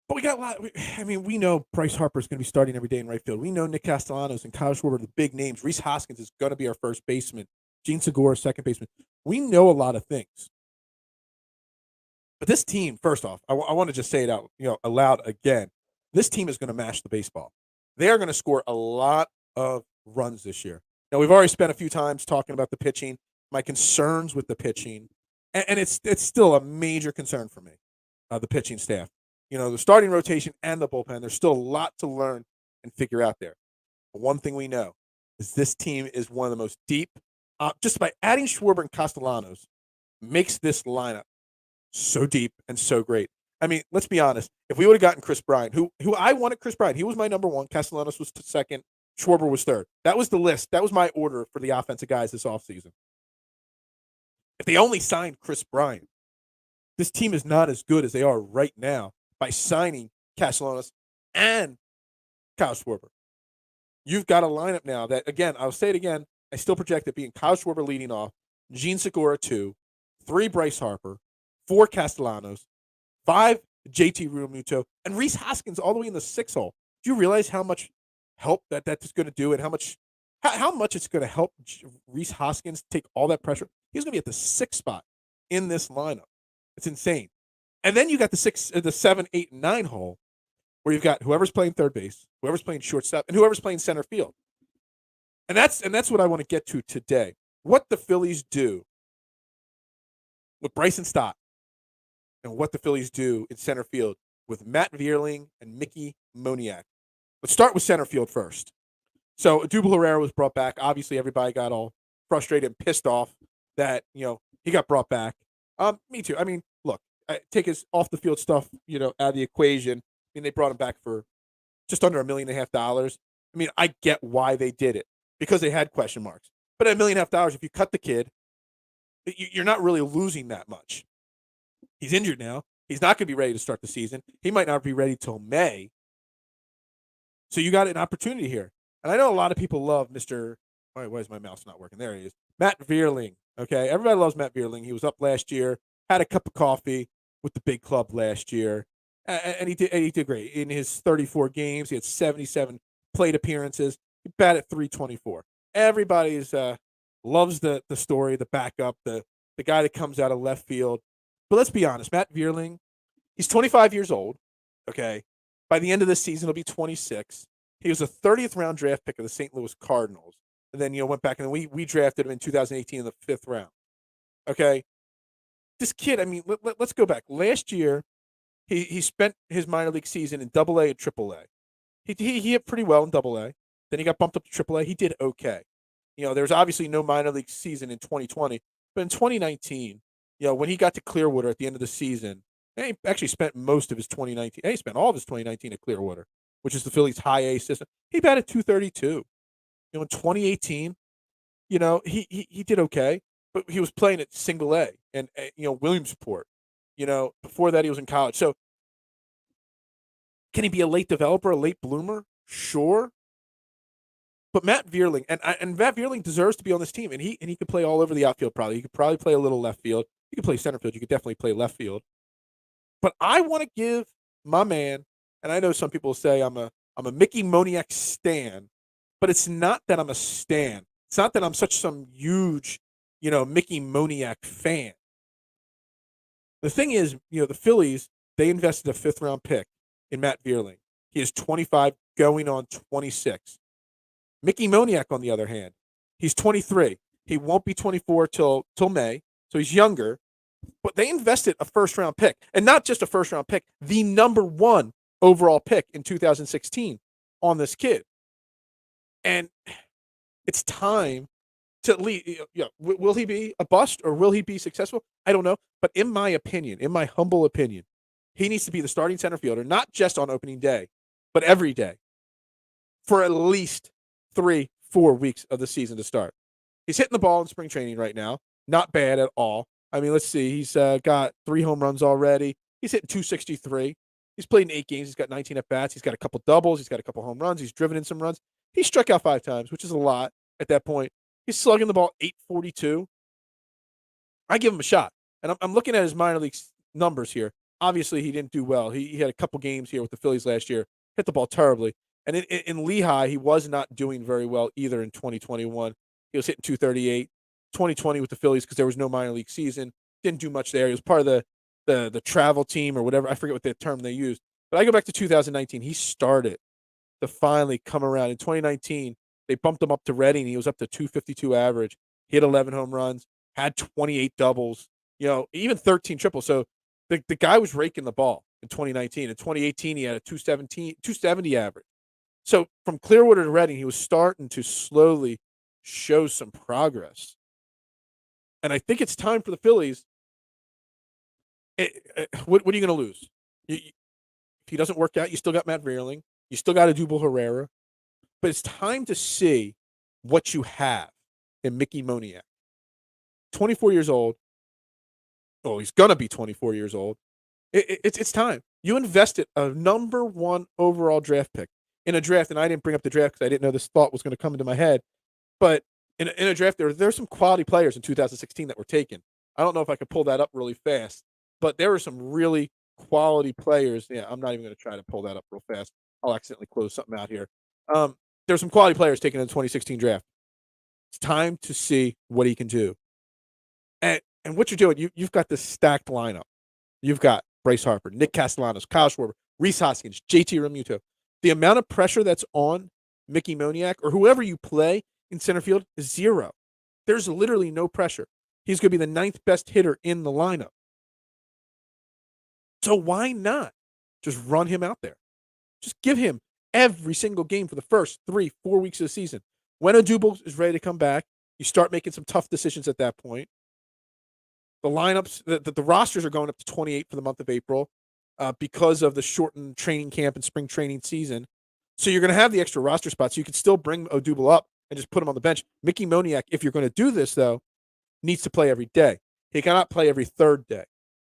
But we got a lot. We know Bryce Harper is going to be starting every day in right field. We know Nick Castellanos and Kyle Schwarber are the big names. Reese Hoskins is going to be our first baseman. Gene Segura, second baseman. We know a lot of things. But this team, first off, I want to just say it out, aloud again. This team is going to mash the baseball. They are going to score a lot of runs this year. Now, we've already spent a few times talking about the pitching, my concerns with the pitching, and it's still a major concern for me, the pitching staff. the starting rotation and the bullpen. There's still a lot to learn and figure out there. But one thing we know is this team is one of the most deep. Just by adding Schwarber and Castellanos makes this lineup so deep and so great. I mean, let's be honest. If we would have gotten Chris Bryant, who I wanted Chris Bryant, he was my number one. Castellanos was second. Schwarber was third. That was the list. That was my order for the offensive guys this offseason. If they only signed Chris Bryant, this team is not as good as they are right now by signing Castellanos and Kyle Schwarber. You've got a lineup now that, again, I'll say it again, I still project it being Kyle Schwarber leading off, Gene Segura 2, 3 Bryce Harper, 4 Castellanos, 5 JT Realmuto, and Rhys Hoskins all the way in the 6 hole. Do you realize how much help that's going to do and how much it's going to help Rhys Hoskins take all that pressure? He's going to be at the 6th spot in this lineup. It's insane. And then you got the 7, 8, and 9 hole where you've got whoever's playing third base, whoever's playing shortstop, and whoever's playing center field. And that's what I want to get to today. What the Phillies do with Bryson Stott and what the Phillies do in center field with Matt Vierling and Mickey Moniak. Let's start with center field first. So Odubel Herrera was brought back. Obviously, everybody got all frustrated and pissed off that, he got brought back. Me too. I mean, look, take his off the field stuff, out of the equation. I mean, they brought him back for just under $1.5 million. I mean, I get why they did it because they had question marks. But at $1.5 million, if you cut the kid, you're not really losing that much. He's injured now. He's not going to be ready to start the season. He might not be ready till May. So you got an opportunity here. And I know a lot of people love Mr. Why is my mouse not working? There he is. Matt Vierling. Okay, everybody loves Matt Vierling. He was up last year, had a cup of coffee with the big club last year, and he did great. In his 34 games, he had 77 plate appearances. He batted .324. Everybody loves the story, the backup, the guy that comes out of left field. But let's be honest, Matt Vierling, he's 25 years old, okay? By the end of this season, he'll be 26. He was a 30th round draft pick of the St. Louis Cardinals. And then, went back and we drafted him in 2018 in the 5th round. Okay? This kid, I mean, let's go back. Last year, he spent his minor league season in AA and AAA. He hit pretty well in AA. Then he got bumped up to AAA. He did okay. There was obviously no minor league season in 2020. But in 2019, when he got to Clearwater at the end of the season, he actually spent most of his 2019. He spent all of his 2019 at Clearwater, which is the Phillies' high A system. He batted .232. In 2018, he did okay, but he was playing at Single A and Williamsport. Before that he was in college. So can he be a late developer, a late bloomer? Sure. But Matt Vierling and Matt Vierling deserves to be on this team, and he could play all over the outfield. Probably he could probably play a little left field. He could play center field. You could definitely play left field. But I want to give my man, and I know some people say I'm a Mickey Moniak stan. But it's not that I'm a stan. It's not that I'm some huge, Mickey Moniak fan. The thing is, the Phillies, they invested a 5th round pick in Matt Vierling. He is 25 going on 26. Mickey Moniak, on the other hand, he's 23. He won't be 24 till May, so he's younger. But they invested a 1st round pick, and not just a 1st round pick, the number 1 overall pick in 2016 on this kid. And it's time to leave. Will he be a bust or will he be successful? I don't know. But in my humble opinion, he needs to be the starting center fielder, not just on opening day, but every day for at least 3-4 weeks of the season to start. He's hitting the ball in spring training right now. Not bad at all. I mean, let's see. He's got 3 home runs already. He's hitting .263. He's played in 8 games. He's got 19 at-bats. He's got a couple doubles. He's got a couple home runs. He's driven in some runs. He struck out 5 times, which is a lot at that point. He's slugging the ball .842. I give him a shot. And I'm looking at his minor league numbers here. Obviously, he didn't do well. He had a couple games here with the Phillies last year. Hit the ball terribly. And in Lehigh, he was not doing very well either in 2021. He was hitting .238. 2020 with the Phillies because there was no minor league season. Didn't do much there. He was part of the travel team or whatever. I forget what the term they used. But I go back to 2019. He started to finally come around. In 2019, they bumped him up to Reading. He was up to .252 average. He hit 11 home runs, had 28 doubles, even 13 triples. So the guy was raking the ball. in 2019. In 2018, he had a 270 average. So from Clearwater to Reading, he was starting to slowly show some progress. And I think it's time for the Phillies. What are you going to lose? If he doesn't work out, you still got Matt Vierling. You still got Odubel Herrera. But it's time to see what you have in Mickey Moniak. 24 years old. Oh, he's going to be 24 years old. It's time. You invested a number 1 overall draft pick in a draft, and I didn't bring up the draft because I didn't know this thought was going to come into my head. But in a draft, there's some quality players in 2016 that were taken. I don't know if I could pull that up really fast, but there were some really quality players. Yeah, I'm not even going to try to pull that up real fast. I'll accidentally close something out here. There's some quality players taken in the 2016 draft. It's time to see what he can do. And what you're doing, you've got this stacked lineup. You've got Bryce Harper, Nick Castellanos, Kyle Schwarber, Rhys Hoskins, JT Realmuto. The amount of pressure that's on Mickey Moniak or whoever you play in center field is 0. There's literally no pressure. He's going to be the 9th best hitter in the lineup. So why not just run him out there? Just give him every single game for the first 3-4 weeks of the season. When Odubel is ready to come back, you start making some tough decisions at that point. The lineups, the rosters are going up to 28 for the month of April because of the shortened training camp and spring training season. So you're going to have the extra roster spots. You can still bring Odubel up and just put him on the bench. Mickey Moniak, if you're going to do this, though, needs to play every day. He cannot play every third day.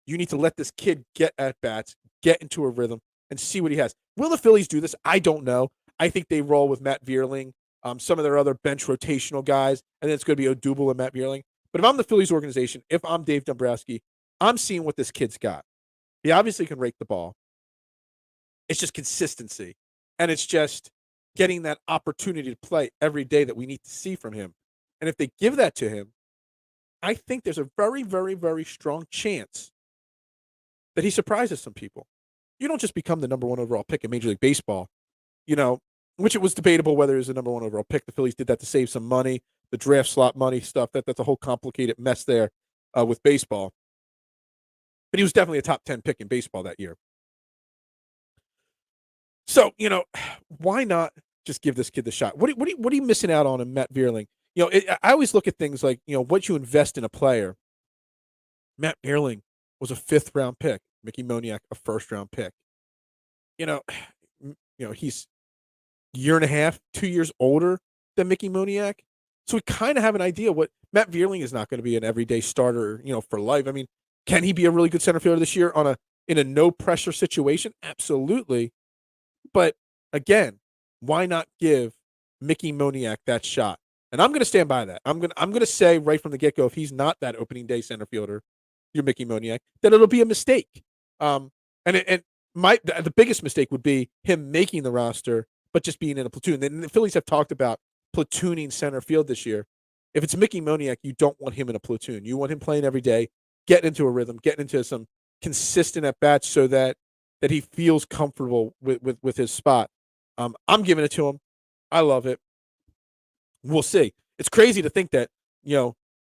You need to let this kid get at-bats, get into a rhythm, and see what he has. Will the Phillies do this? I don't know. I think they roll with Matt Vierling, some of their other bench rotational guys, and then it's going to be Odubel and Matt Vierling. But if I'm the Phillies organization, if I'm Dave Dombrowski, I'm seeing what this kid's got. He obviously can rake the ball. It's just consistency. And it's just getting that opportunity to play every day that we need to see from him. And if they give that to him, I think there's a very, very, very strong chance that he surprises some people. You don't just become the number 1 overall pick in Major League Baseball, which it was debatable whether it was the number 1 overall pick. The Phillies did that to save some money. The draft slot money stuff, that's a whole complicated mess there with baseball. But he was definitely a top 10 pick in baseball that year. So, why not just give this kid the shot? What are you missing out on in Matt Vierling? I always look at things like, what you invest in a player. Matt Vierling was a 5th-round pick. Mickey Moniak, a 1st-round pick. He's a year and a half, 2 years older than Mickey Moniak. So we kind of have an idea what Matt Vierling is not going to be an everyday starter, for life. I mean, can he be a really good center fielder this year in a no pressure situation? Absolutely. But again, why not give Mickey Moniak that shot? And I'm going to stand by that. I'm going to say right from the get go, if he's not that opening day center fielder, you're Mickey Moniak, that it'll be a mistake. The biggest mistake would be him making the roster, but just being in a platoon. And the Phillies have talked about platooning center field this year. If it's Mickey Moniak, you don't want him in a platoon. You want him playing every day, getting into a rhythm, getting into some consistent at bats so that he feels comfortable with his spot. I'm giving it to him. I love it. We'll see. It's crazy to think that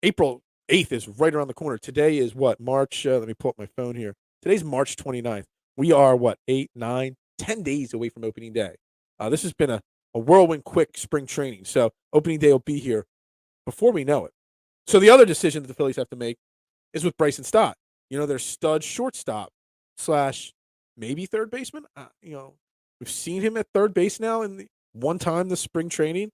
April 8th is right around the corner. Today is what, March? Let me pull up my phone here. Today's March 29th. We are 8, 9, 10 days away from opening day. This has been a whirlwind quick spring training. So opening day will be here before we know it. So the other decision that the Phillies have to make is with Bryson Stott. Their stud shortstop / maybe third baseman. We've seen him at third base now in one time this spring training.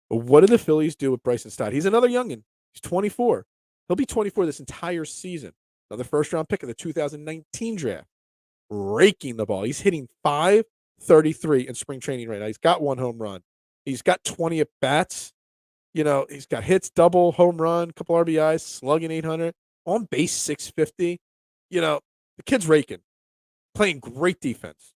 But what do the Phillies do with Bryson Stott? He's another youngin'. He's 24. He'll be 24 this entire season. Another 1st-round pick of the 2019 draft. Raking the ball. He's hitting .533 in spring training right now. He's got 1 home run. He's got 20 at bats. He's got hits, double, home run, couple RBIs, slugging 800, on base 650. The kid's raking, playing great defense.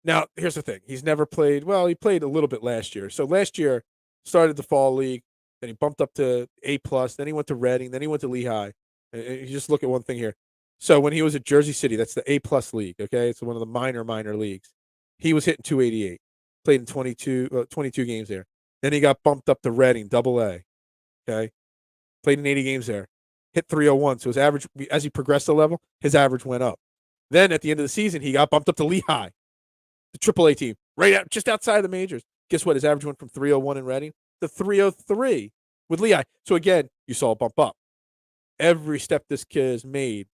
Now, here's the thing. He's never played, he played a little bit last year. So last year, started the fall league, then he bumped up to A+, then he went to Reading, then he went to Lehigh. And you just look at one thing here. So when he was at Jersey City, that's the A+ league, okay? It's one of the minor leagues. He was hitting 288, played in 22 games there. Then he got bumped up to Reading, AA, okay? Played in 80 games there. Hit 301. So his average, as he progressed the level, his average went up. Then at the end of the season, he got bumped up to Lehigh, the AAA team, just outside of the majors. Guess what? His average went from 301 in Reading to 303 with Lehigh. So again, you saw a bump up. Every step this kid has made,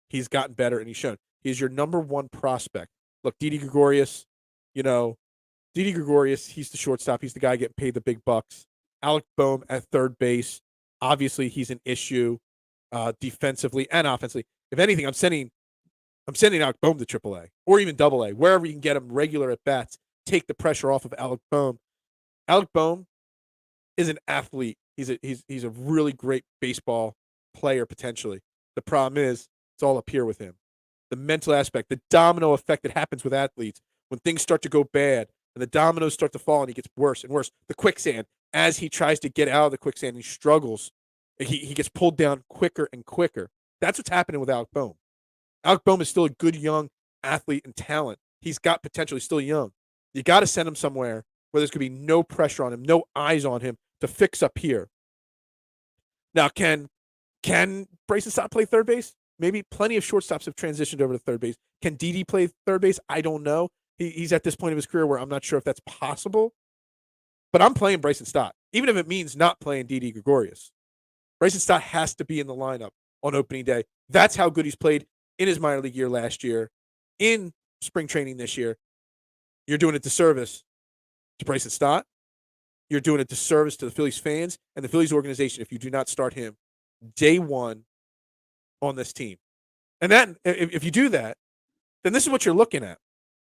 he's gotten better and he's shown. He's your number one prospect. Look, Didi Gregorius, he's the shortstop. He's the guy getting paid the big bucks. Alec Boehm at third base. Obviously, he's an issue defensively and offensively. If anything, I'm sending Alec Boehm to AAA or even AA, wherever you can get him regular at bats. Take the pressure off of Alec Boehm. Alec Boehm is an athlete. He's a really great baseball player potentially. The problem is it's all up here with him. The mental aspect, the domino effect that happens with athletes when things start to go bad and the dominoes start to fall and he gets worse and worse. The quicksand, as he tries to get out of the quicksand, he struggles. He gets pulled down quicker and quicker. That's what's happening with Alec Boehm. Alec Boehm is still a good young athlete and talent. He's got potential. He's still young. You got to send him somewhere where there's going to be no pressure on him, no eyes on him to fix up here. Now, can Bryson Stott play third base? Maybe. Plenty of shortstops have transitioned over to third base. Can Didi play third base? I don't know. He's at this point of his career where I'm not sure if that's possible. But I'm playing Bryson Stott, even if it means not playing Didi Gregorius. Bryson Stott has to be in the lineup on opening day. That's how good he's played in his minor league year last year, in spring training this year. You're doing a disservice to Bryson Stott. You're doing a disservice to the Phillies fans and the Phillies organization if you do not start him day one on this team. And then if you do that, then this is what you're looking at.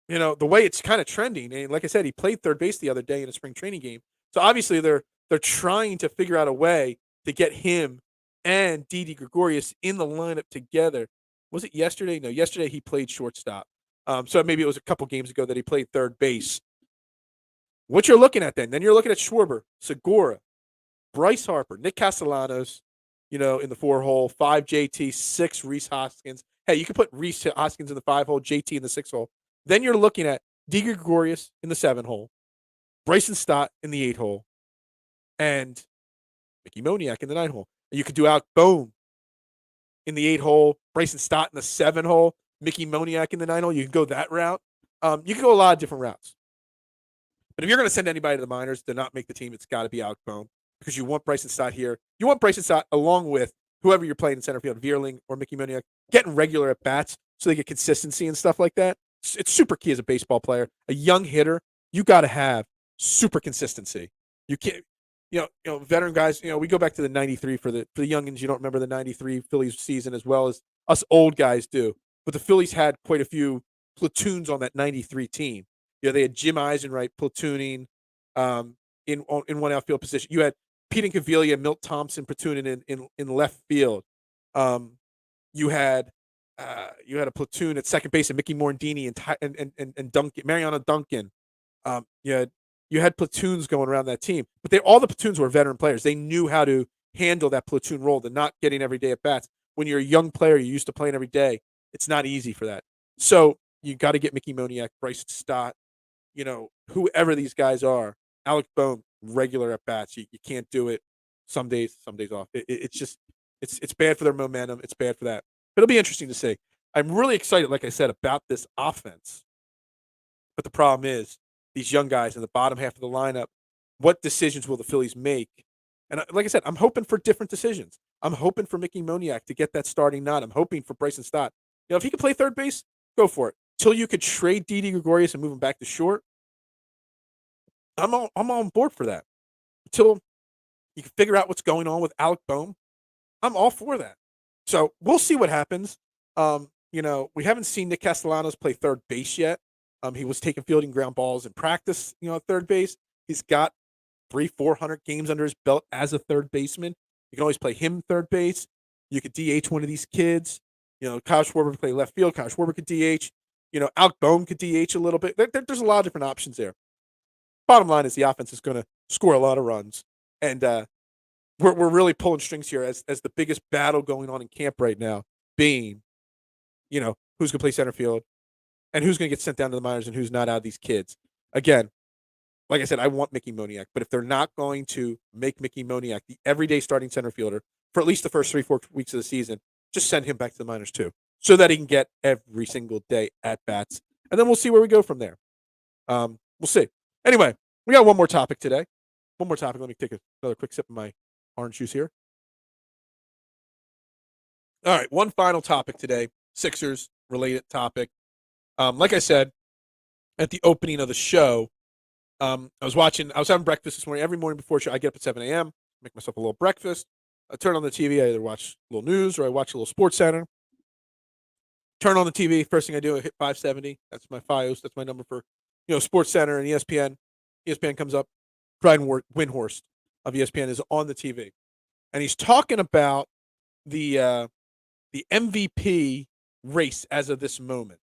The way it's kind of trending. And like I said, he played third base the other day in a spring training game. So obviously they're trying to figure out a way to get him and Didi Gregorius in the lineup together. Was it yesterday? No, yesterday he played shortstop. So maybe it was a couple games ago that he played third base. What you're looking at then you're looking at Schwarber, Segura, Bryce Harper, Nick Castellanos, in the 4-hole, 5 JT, 6 Rhys Hoskins. Hey, you can put Rhys Hoskins in the 5-hole, JT in the 6-hole. Then you're looking at Didi Gregorius in the 7-hole, Bryson Stott in the 8-hole, and Mickey Moniak in the 9-hole. And you could do Alec Boehm in the 8-hole, Bryson Stott in the 7-hole, Mickey Moniak in the 9-hole. You can go that route. You can go a lot of different routes. But if you're going to send anybody to the minors to not make the team, it's got to be Alec Boehm because you want Bryson Stott here. You want Bryson Stott along with whoever you're playing in center field, Vierling or Mickey Moniak, getting regular at bats so they get consistency and stuff like that. It's super key as a baseball player. A young hitter, you got to have super consistency. You can't, veteran guys, we go back to the 93 for the youngins. You don't remember the 93 Phillies season as well as us old guys do. But the Phillies had quite a few platoons on that 93 team. They had Jim Eisenreich platooning in one outfield position. You had Pete Incaviglia, Milt Thompson platooning in left field. You had a platoon at second base, and Mickey Morandini and Duncan, Mariano Duncan. You had platoons going around that team, but all the platoons were veteran players. They knew how to handle that platoon role, the not getting every day at bats. When you're a young player, you're used to playing every day. It's not easy for that. So you got to get Mickey Moniak, Bryson Stott, whoever these guys are. Alec Boehm, regular at bats. You can't do it. Some days off. It's bad for their momentum. It's bad for that. But it'll be interesting to see. I'm really excited, like I said, about this offense. But the problem is these young guys in the bottom half of the lineup. What decisions will the Phillies make? And like I said, I'm hoping for different decisions. I'm hoping for Mickey Moniak to get that starting nod. I'm hoping for Bryson Stott. If he can play third base, go for it. Till you could trade Didi Gregorius and move him back to short, I'm on board for that. Until you can figure out what's going on with Alec Boehm, I'm all for that. So we'll see what happens. We haven't seen Nick Castellanos play third base yet. He was taking fielding ground balls in practice, at third base. He's got 300-400 games under his belt as a third baseman. You can always play him third base. You could DH one of these kids. Kyle Schwarber could play left field. Kyle Schwarber could DH. Alec Boehm could DH a little bit. There's a lot of different options there. Bottom line is the offense is going to score a lot of runs. And we're really pulling strings here as the biggest battle going on in camp right now being, who's going to play center field and who's going to get sent down to the minors and who's not out of these kids. Again, like I said, I want Mickey Moniak, but if they're not going to make Mickey Moniak the everyday starting center fielder for at least the first 3-4 weeks of the season, just send him back to the minors too. so that he can get every single day at bats. And then we'll see where we go from there. We'll see. Anyway, we got one more topic today. One more topic. Let me take another quick sip of my orange juice here. All right, one final topic today. Sixers related topic. Like I said at the opening of the show, I was having breakfast this morning. Every morning before show, I get up at 7 a.m., make myself a little breakfast. I turn on the TV. I either watch a little news or I watch a little Sports Center. Turn on the TV. First thing I do, I hit 570. That's my FiOS. That's my number for, Sports Center and ESPN. ESPN comes up. Brian Windhorst of ESPN is on the TV, and he's talking about the MVP race as of this moment.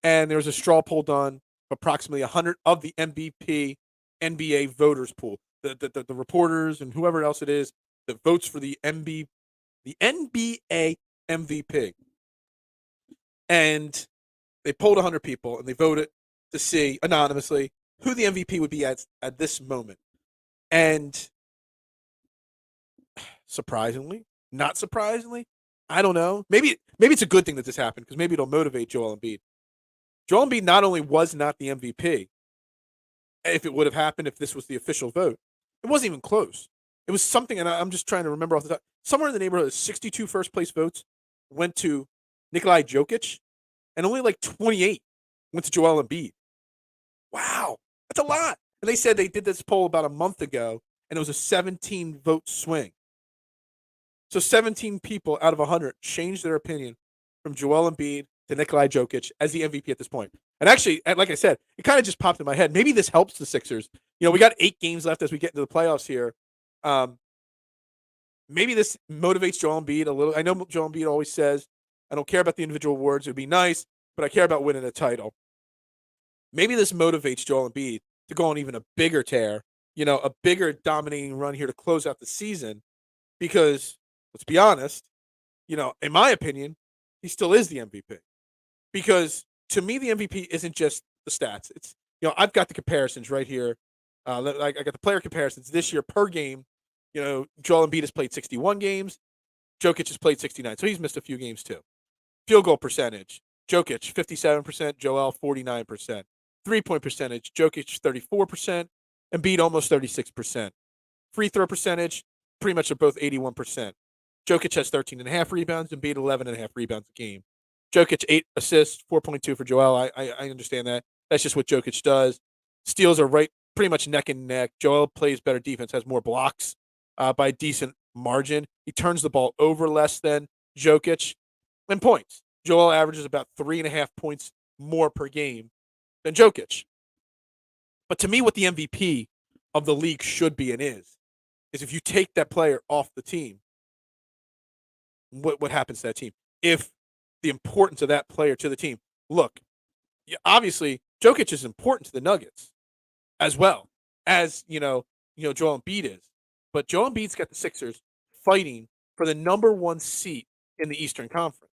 And there was a straw poll done, approximately 100 of the MVP NBA voters pool, the reporters and whoever else it is that votes for the NBA MVP. And they polled 100 people, and they voted to see anonymously who the MVP would be at this moment. And surprisingly, not surprisingly, I don't know. Maybe it's a good thing that this happened because maybe it'll motivate Joel Embiid. Joel Embiid not only was not the MVP, if it would have happened if this was the official vote, it wasn't even close. It was something, and I'm just trying to remember off the top, somewhere in the neighborhood of 62 first-place votes went to Nikolai Jokic, and only like 28 went to Joel Embiid. Wow, that's a lot. And they said they did this poll about a month ago, and it was a 17-vote swing. So 17 people out of 100 changed their opinion from Joel Embiid to Nikolai Jokic as the MVP at this point. And actually, like I said, it kind of just popped in my head. Maybe this helps the Sixers. We got 8 games left as we get into the playoffs here. Maybe this motivates Joel Embiid a little. I know Joel Embiid always says, I don't care about the individual awards. It would be nice, but I care about winning a title. Maybe this motivates Joel Embiid to go on even a bigger tear, a bigger dominating run here to close out the season. Because, let's be honest, in my opinion, he still is the MVP. Because to me, the MVP isn't just the stats. It's, I've got the comparisons right here. I got the player comparisons this year per game. Joel Embiid has played 61 games. Jokic has played 69. So he's missed a few games too. Field goal percentage. Jokic, 57%. Joel, 49%. 3-point percentage. Jokic, 34%. Embiid, almost 36%. Free throw percentage, pretty much are both 81%. Jokic has 13.5 rebounds. Embiid, 11.5 rebounds a game. Jokic, 8 assists, 4.2 for Joel. I understand that. That's just what Jokic does. Steals are right, pretty much neck and neck. Joel plays better defense, has more blocks by a decent margin. He turns the ball over less than Jokic. And points. Joel averages about 3.5 points more per game than Jokic. But to me, what the MVP of the league should be and is if you take that player off the team, what happens to that team? If the importance of that player to the team. Look, obviously, Jokic is important to the Nuggets as well as, Joel Embiid is. But Joel Embiid's got the Sixers fighting for the number 1 seat in the Eastern Conference.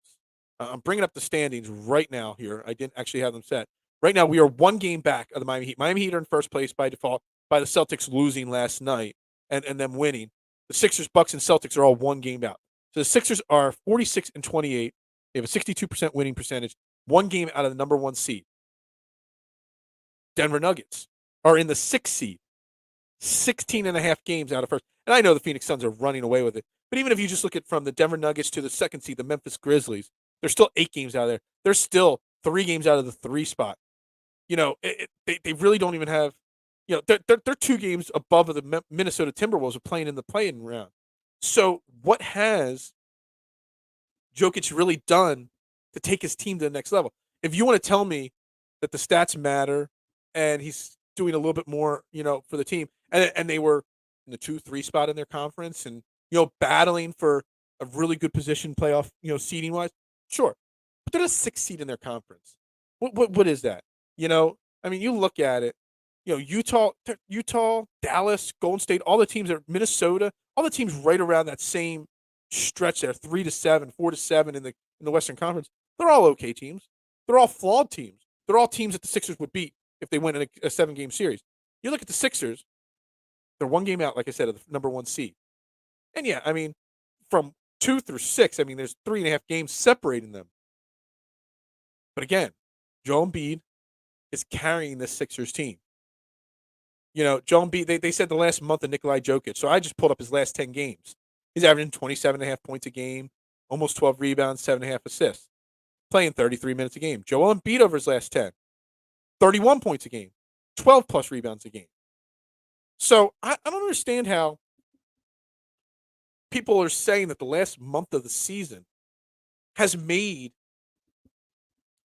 I'm bringing up the standings right now here. I didn't actually have them set. Right now, we are 1 game back of the Miami Heat. Miami Heat are in first place by default by the Celtics losing last night and them winning. The Sixers, Bucks, and Celtics are all 1 game out. So the Sixers are 46-28. They have a 62% winning percentage, 1 game out of the number 1 seed. Denver Nuggets are in the 6th seed, 16.5 games out of first. And I know the Phoenix Suns are running away with it. But even if you just look at from the Denver Nuggets to the 2nd seed, the Memphis Grizzlies, they're still 8 games out of there. They're still 3 games out of the 3 spot. They really don't even have, they're 2 games above of the Minnesota Timberwolves are playing in the play-in round. So what has Jokic really done to take his team to the next level? If you want to tell me that the stats matter and he's doing a little bit more, for the team, and they were in the 2-3 spot in their conference and, battling for a really good position playoff, seeding wise, sure. But they're the 6th seed in their conference. What is that? You look at it, Utah, Dallas, Golden State, all the teams that are Minnesota, all the teams right around that same stretch there, 3-7, 4-7 in the Western Conference. They're all okay teams. They're all flawed teams. They're all teams that the Sixers would beat if they win in a 7-game series. You look at the Sixers, they're 1 game out, like I said, of the number 1 seed. And yeah, from 2 through 6, there's 3.5 games separating them. But again, Joel Embiid is carrying this Sixers team. Joel Embiid, they said the last month of Nikolai Jokic. So I just pulled up his last 10 games. He's averaging 27.5 points a game, almost 12 rebounds, 7.5 assists, playing 33 minutes a game. Joel Embiid over his last 10, 31 points a game, 12 plus rebounds a game. So I don't understand how people are saying that the last month of the season has made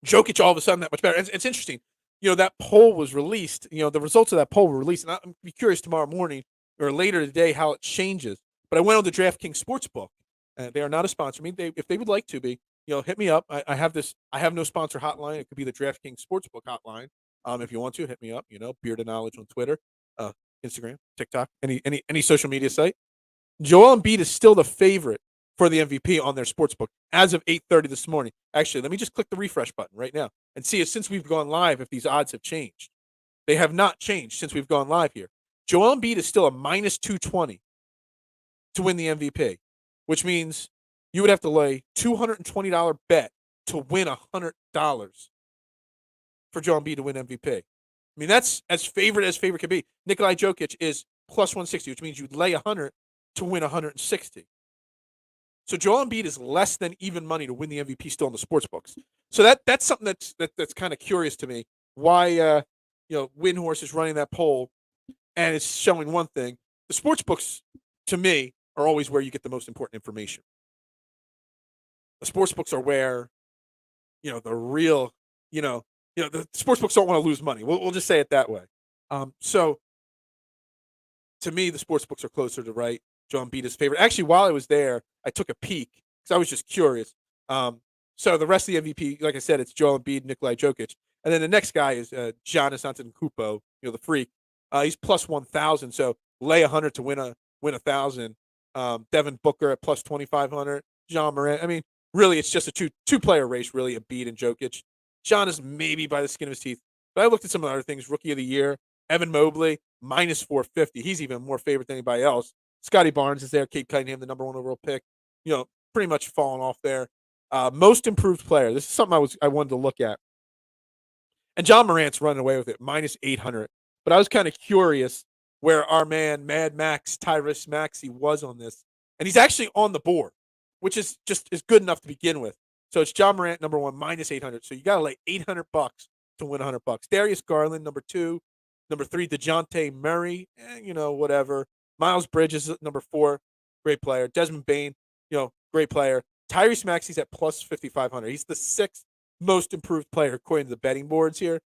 Jokic all of a sudden that much better. It's interesting. That poll was released. The results of that poll were released. And I'm curious tomorrow morning or later today how it changes. But I went on the DraftKings Sportsbook. They are not a sponsor. If they would like to be, hit me up. I have no sponsor hotline. It could be the DraftKings Sportsbook hotline. If you want to, hit me up. Beard of Knowledge on Twitter, Instagram, TikTok, any social media site. Joel Embiid is still the favorite for the MVP on their sportsbook as of 8:30 this morning. Actually, let me just click the refresh button right now and see since we've gone live if these odds have changed. They have not changed since we've gone live here. Joel Embiid is still a minus 220 to win the MVP, which means you would have to lay $220 bet to win $100 for Joel Embiid to win MVP. That's as favorite could be. Nikolai Jokic is plus 160, which means you'd lay 100 to win 160. So Joel Embiid is less than even money to win the MVP still in the sports books. So that's something that's kind of curious to me. Why Windhorse is running that poll and it's showing one thing. The sports books, to me, are always where you get the most important information. The sports books are where, the real, the sports books don't want to lose money. We'll just say it that way. So to me, the sports books are closer to right. Joel Embiid is favorite. Actually, while I was there, I took a peek because I was just curious. So the rest of the MVP, like I said, it's Joel Embiid, Nikolai Jokic, and then the next guy is Giannis Antetokounmpo, the freak. He's plus 1,000, so lay 100 to win 1,000. Devin Booker at plus 2,500. John Morant. Really, it's just a two-player race. Really, Embiid and Jokic. Giannis maybe by the skin of his teeth, but I looked at some of the other things. Rookie of the year, Evan Mobley minus 450. He's even more favorite than anybody else. Scotty Barnes is there. Cade Cunningham, the number 1 overall pick. Pretty much falling off there. Most improved player. This is something I wanted to look at. And John Morant's running away with it, minus 800. But I was kind of curious where our man, Mad Max, Tyrese Maxey, was on this. And he's actually on the board, which is good enough to begin with. So it's John Morant, number 1, minus 800. So you got to lay $800 to win $100. Darius Garland, number 2. Number 3, DeJounte Murray, whatever. Miles Bridges, number 4, great player. Desmond Bane, great player. Tyrese Maxey's at plus 5,500. He's the 6th most improved player according to the betting boards here.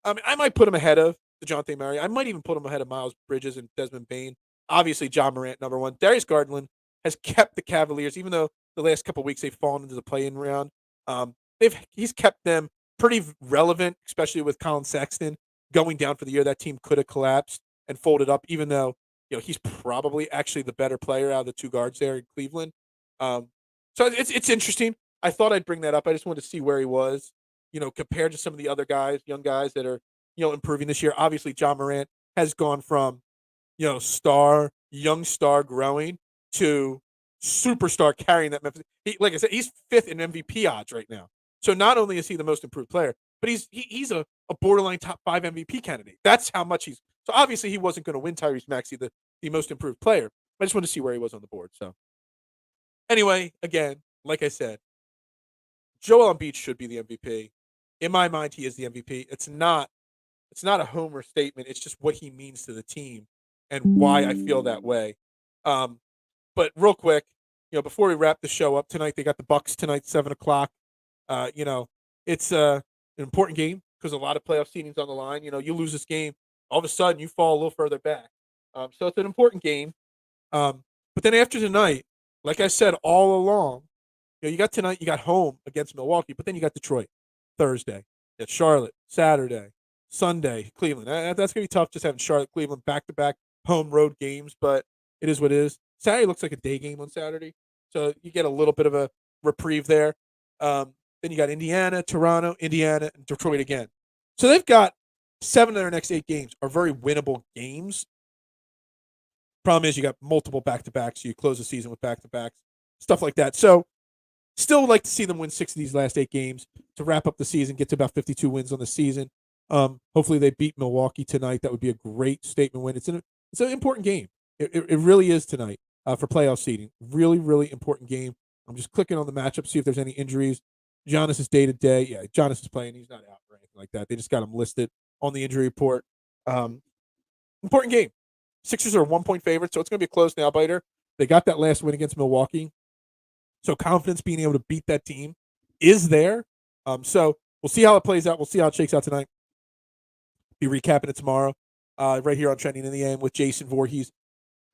I might put him ahead of DeJounte Murray. I might even put him ahead of Miles Bridges and Desmond Bane. Obviously, John Morant, number 1. Darius Garland has kept the Cavaliers, even though the last couple of weeks they've fallen into the play-in round. He's kept them pretty relevant, especially with Colin Sexton going down for the year. That team could have collapsed and folded up, even though he's probably actually the better player out of the 2 guards there in Cleveland. So it's interesting. I thought I'd bring that up. I just wanted to see where he was, compared to some of the other guys, young guys that are, improving this year. Obviously, John Morant has gone from, young star growing to superstar carrying that Memphis. Like I said, he's 5th in MVP odds right now. So not only is he the most improved player, but he's a borderline top 5 MVP candidate. That's how much he's. So obviously he wasn't going to win Tyrese Maxey, the most improved player. I just wanted to see where he was on the board. So anyway, again, like I said, Joel Embiid should be the MVP. In my mind, he is the MVP. It's not a homer statement. It's just what he means to the team and why I feel that way. But real quick, before we wrap the show up tonight, they got the Bucks tonight, 7:00. It's an important game because a lot of playoff seeding's on the line. You lose this game, all of a sudden you fall a little further back. So it's an important game. But then after tonight, like I said all along, you got tonight, you got home against Milwaukee, but then you got Detroit Thursday, you got Charlotte Saturday, Sunday, Cleveland. That's going to be tough just having Charlotte, Cleveland back-to-back home road games, but it is what it is. Saturday looks like a day game on Saturday, so you get a little bit of a reprieve there. Then you got Indiana, Toronto, Indiana, and Detroit again. So they've got 7 of their next 8 games are very winnable games. Problem is you got multiple back-to-backs, so you close the season with back-to-backs, stuff like that. So Still would like to see them win 6 of these last 8 games to wrap up the season, get to about 52 wins on the season. Hopefully they beat Milwaukee tonight. That would be a great statement win. It's an important game. It really is tonight for playoff seeding. Really, really important game. I'm just clicking on the matchup, see if there's any injuries. Giannis is day to day. Yeah, Giannis is playing. He's not out or anything like that. They just got him listed on the injury report. Important game. Sixers are a 1-point favorite, so it's going to be a close nail biter. They got that last win against Milwaukee, so confidence being able to beat that team is there. So we'll see how it plays out. We'll see how it shakes out tonight. Be recapping it tomorrow, right here on Trending in the AM with Jason Voorhees,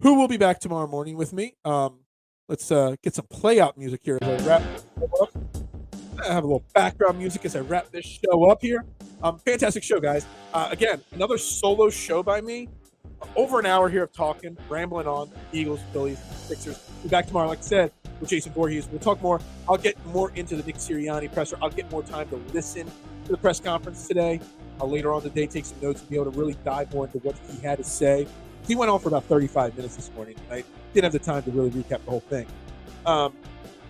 who will be back tomorrow morning with me. Let's get some play-out music here as I wrap up. I have a little background music as I wrap this show up here. Fantastic show, guys. Again, another solo show by me. Over an hour here of talking, rambling on Eagles, Phillies, Sixers. Be back tomorrow, like I said, with Jason Voorhees. We'll talk more. I'll get more into the Nick Sirianni presser. I'll get more time to listen to the press conference today. I'll later on today take some notes and be able to really dive more into what he had to say. He went on for about 35 minutes this morning. I didn't have the time to really recap the whole thing.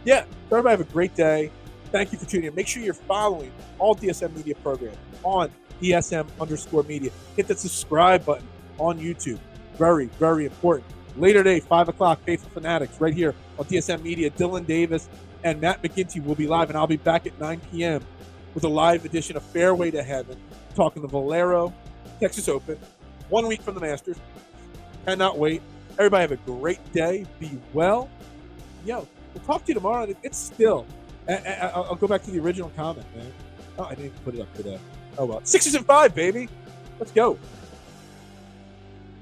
Yeah, so everybody have a great day. Thank you for tuning in. Make sure you're following all DSM Media programs on DSM_media. Hit the subscribe button on YouTube. Very, very important. Later today, 5 o'clock, Faithful Fanatics, right here on DSM Media. Dylan Davis and Matt McGinty will be live, and I'll be back at 9 p.m. with a live edition of Fairway to Heaven, talking the Valero Texas Open, 1 week from the Masters. Cannot wait. Everybody have a great day. Be well. Yo, we'll talk to you tomorrow. It's still, I'll go back to the original comment, man. Oh, I didn't even put it up today. Oh, well. 6 and 5, baby. Let's go.